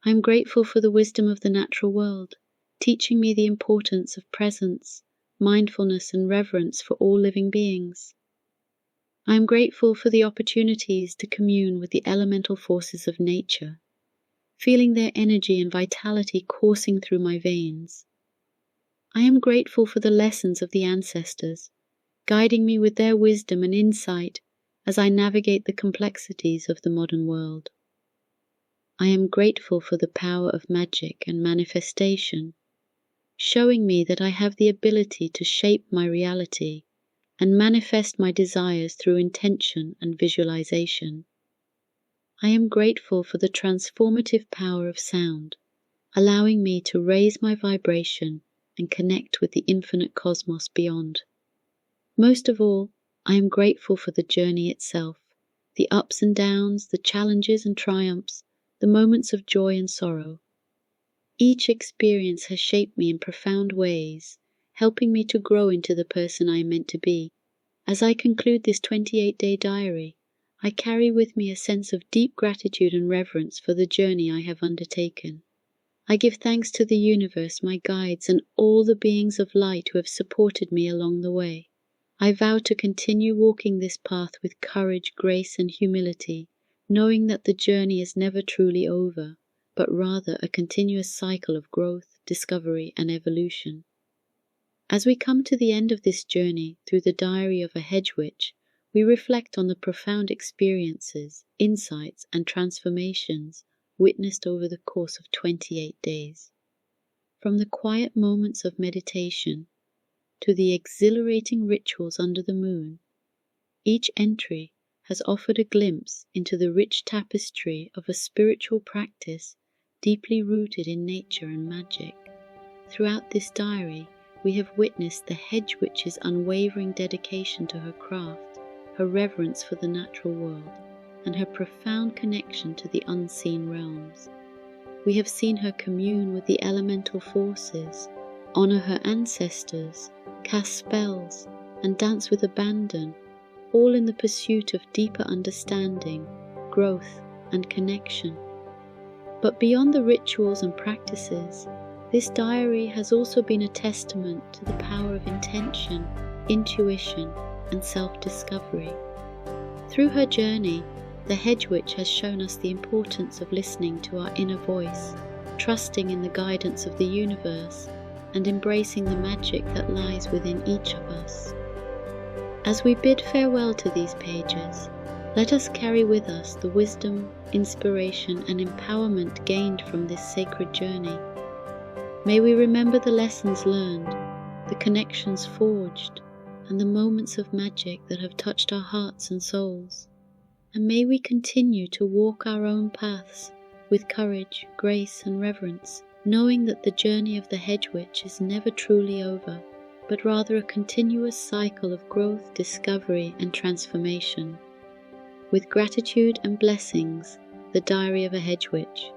Speaker 1: I am grateful for the wisdom of the natural world, teaching me the importance of presence, mindfulness, and reverence for all living beings. I am grateful for the opportunities to commune with the elemental forces of nature, feeling their energy and vitality coursing through my veins. I am grateful for the lessons of the ancestors, guiding me with their wisdom and insight as I navigate the complexities of the modern world. I am grateful for the power of magic and manifestation, showing me that I have the ability to shape my reality and manifest my desires through intention and visualization. I am grateful for the transformative power of sound, allowing me to raise my vibration and connect with the infinite cosmos beyond. Most of all, I am grateful for the journey itself, the ups and downs, the challenges and triumphs, the moments of joy and sorrow. Each experience has shaped me in profound ways, helping me to grow into the person I am meant to be. As I conclude this 28-day diary, I carry with me a sense of deep gratitude and reverence for the journey I have undertaken. I give thanks to the universe, my guides, and all the beings of light who have supported me along the way. I vow to continue walking this path with courage, grace, and humility, knowing that the journey is never truly over, but rather a continuous cycle of growth, discovery, and evolution. As we come to the end of this journey through the diary of a hedge witch, we reflect on the profound experiences, insights, and transformations witnessed over the course of 28 days. From the quiet moments of meditation to the exhilarating rituals under the moon, each entry has offered a glimpse into the rich tapestry of a spiritual practice deeply rooted in nature and magic. Throughout this diary, we have witnessed the hedge witch's unwavering dedication to her craft, her reverence for the natural world, and her profound connection to the unseen realms. We have seen her commune with the elemental forces, honor her ancestors, cast spells, and dance with abandon, all in the pursuit of deeper understanding, growth, and connection. But beyond the rituals and practices, this diary has also been a testament to the power of intention, intuition, and self-discovery. Through her journey, the hedge witch has shown us the importance of listening to our inner voice, trusting in the guidance of the universe, and embracing the magic that lies within each of us. As we bid farewell to these pages, let us carry with us the wisdom, inspiration, and empowerment gained from this sacred journey. May we remember the lessons learned, the connections forged, and the moments of magic that have touched our hearts and souls. And may we continue to walk our own paths with courage, grace, and reverence, knowing that the journey of the hedge witch is never truly over, but rather a continuous cycle of growth, discovery, and transformation. With gratitude and blessings, the Diary of a Hedge Witch.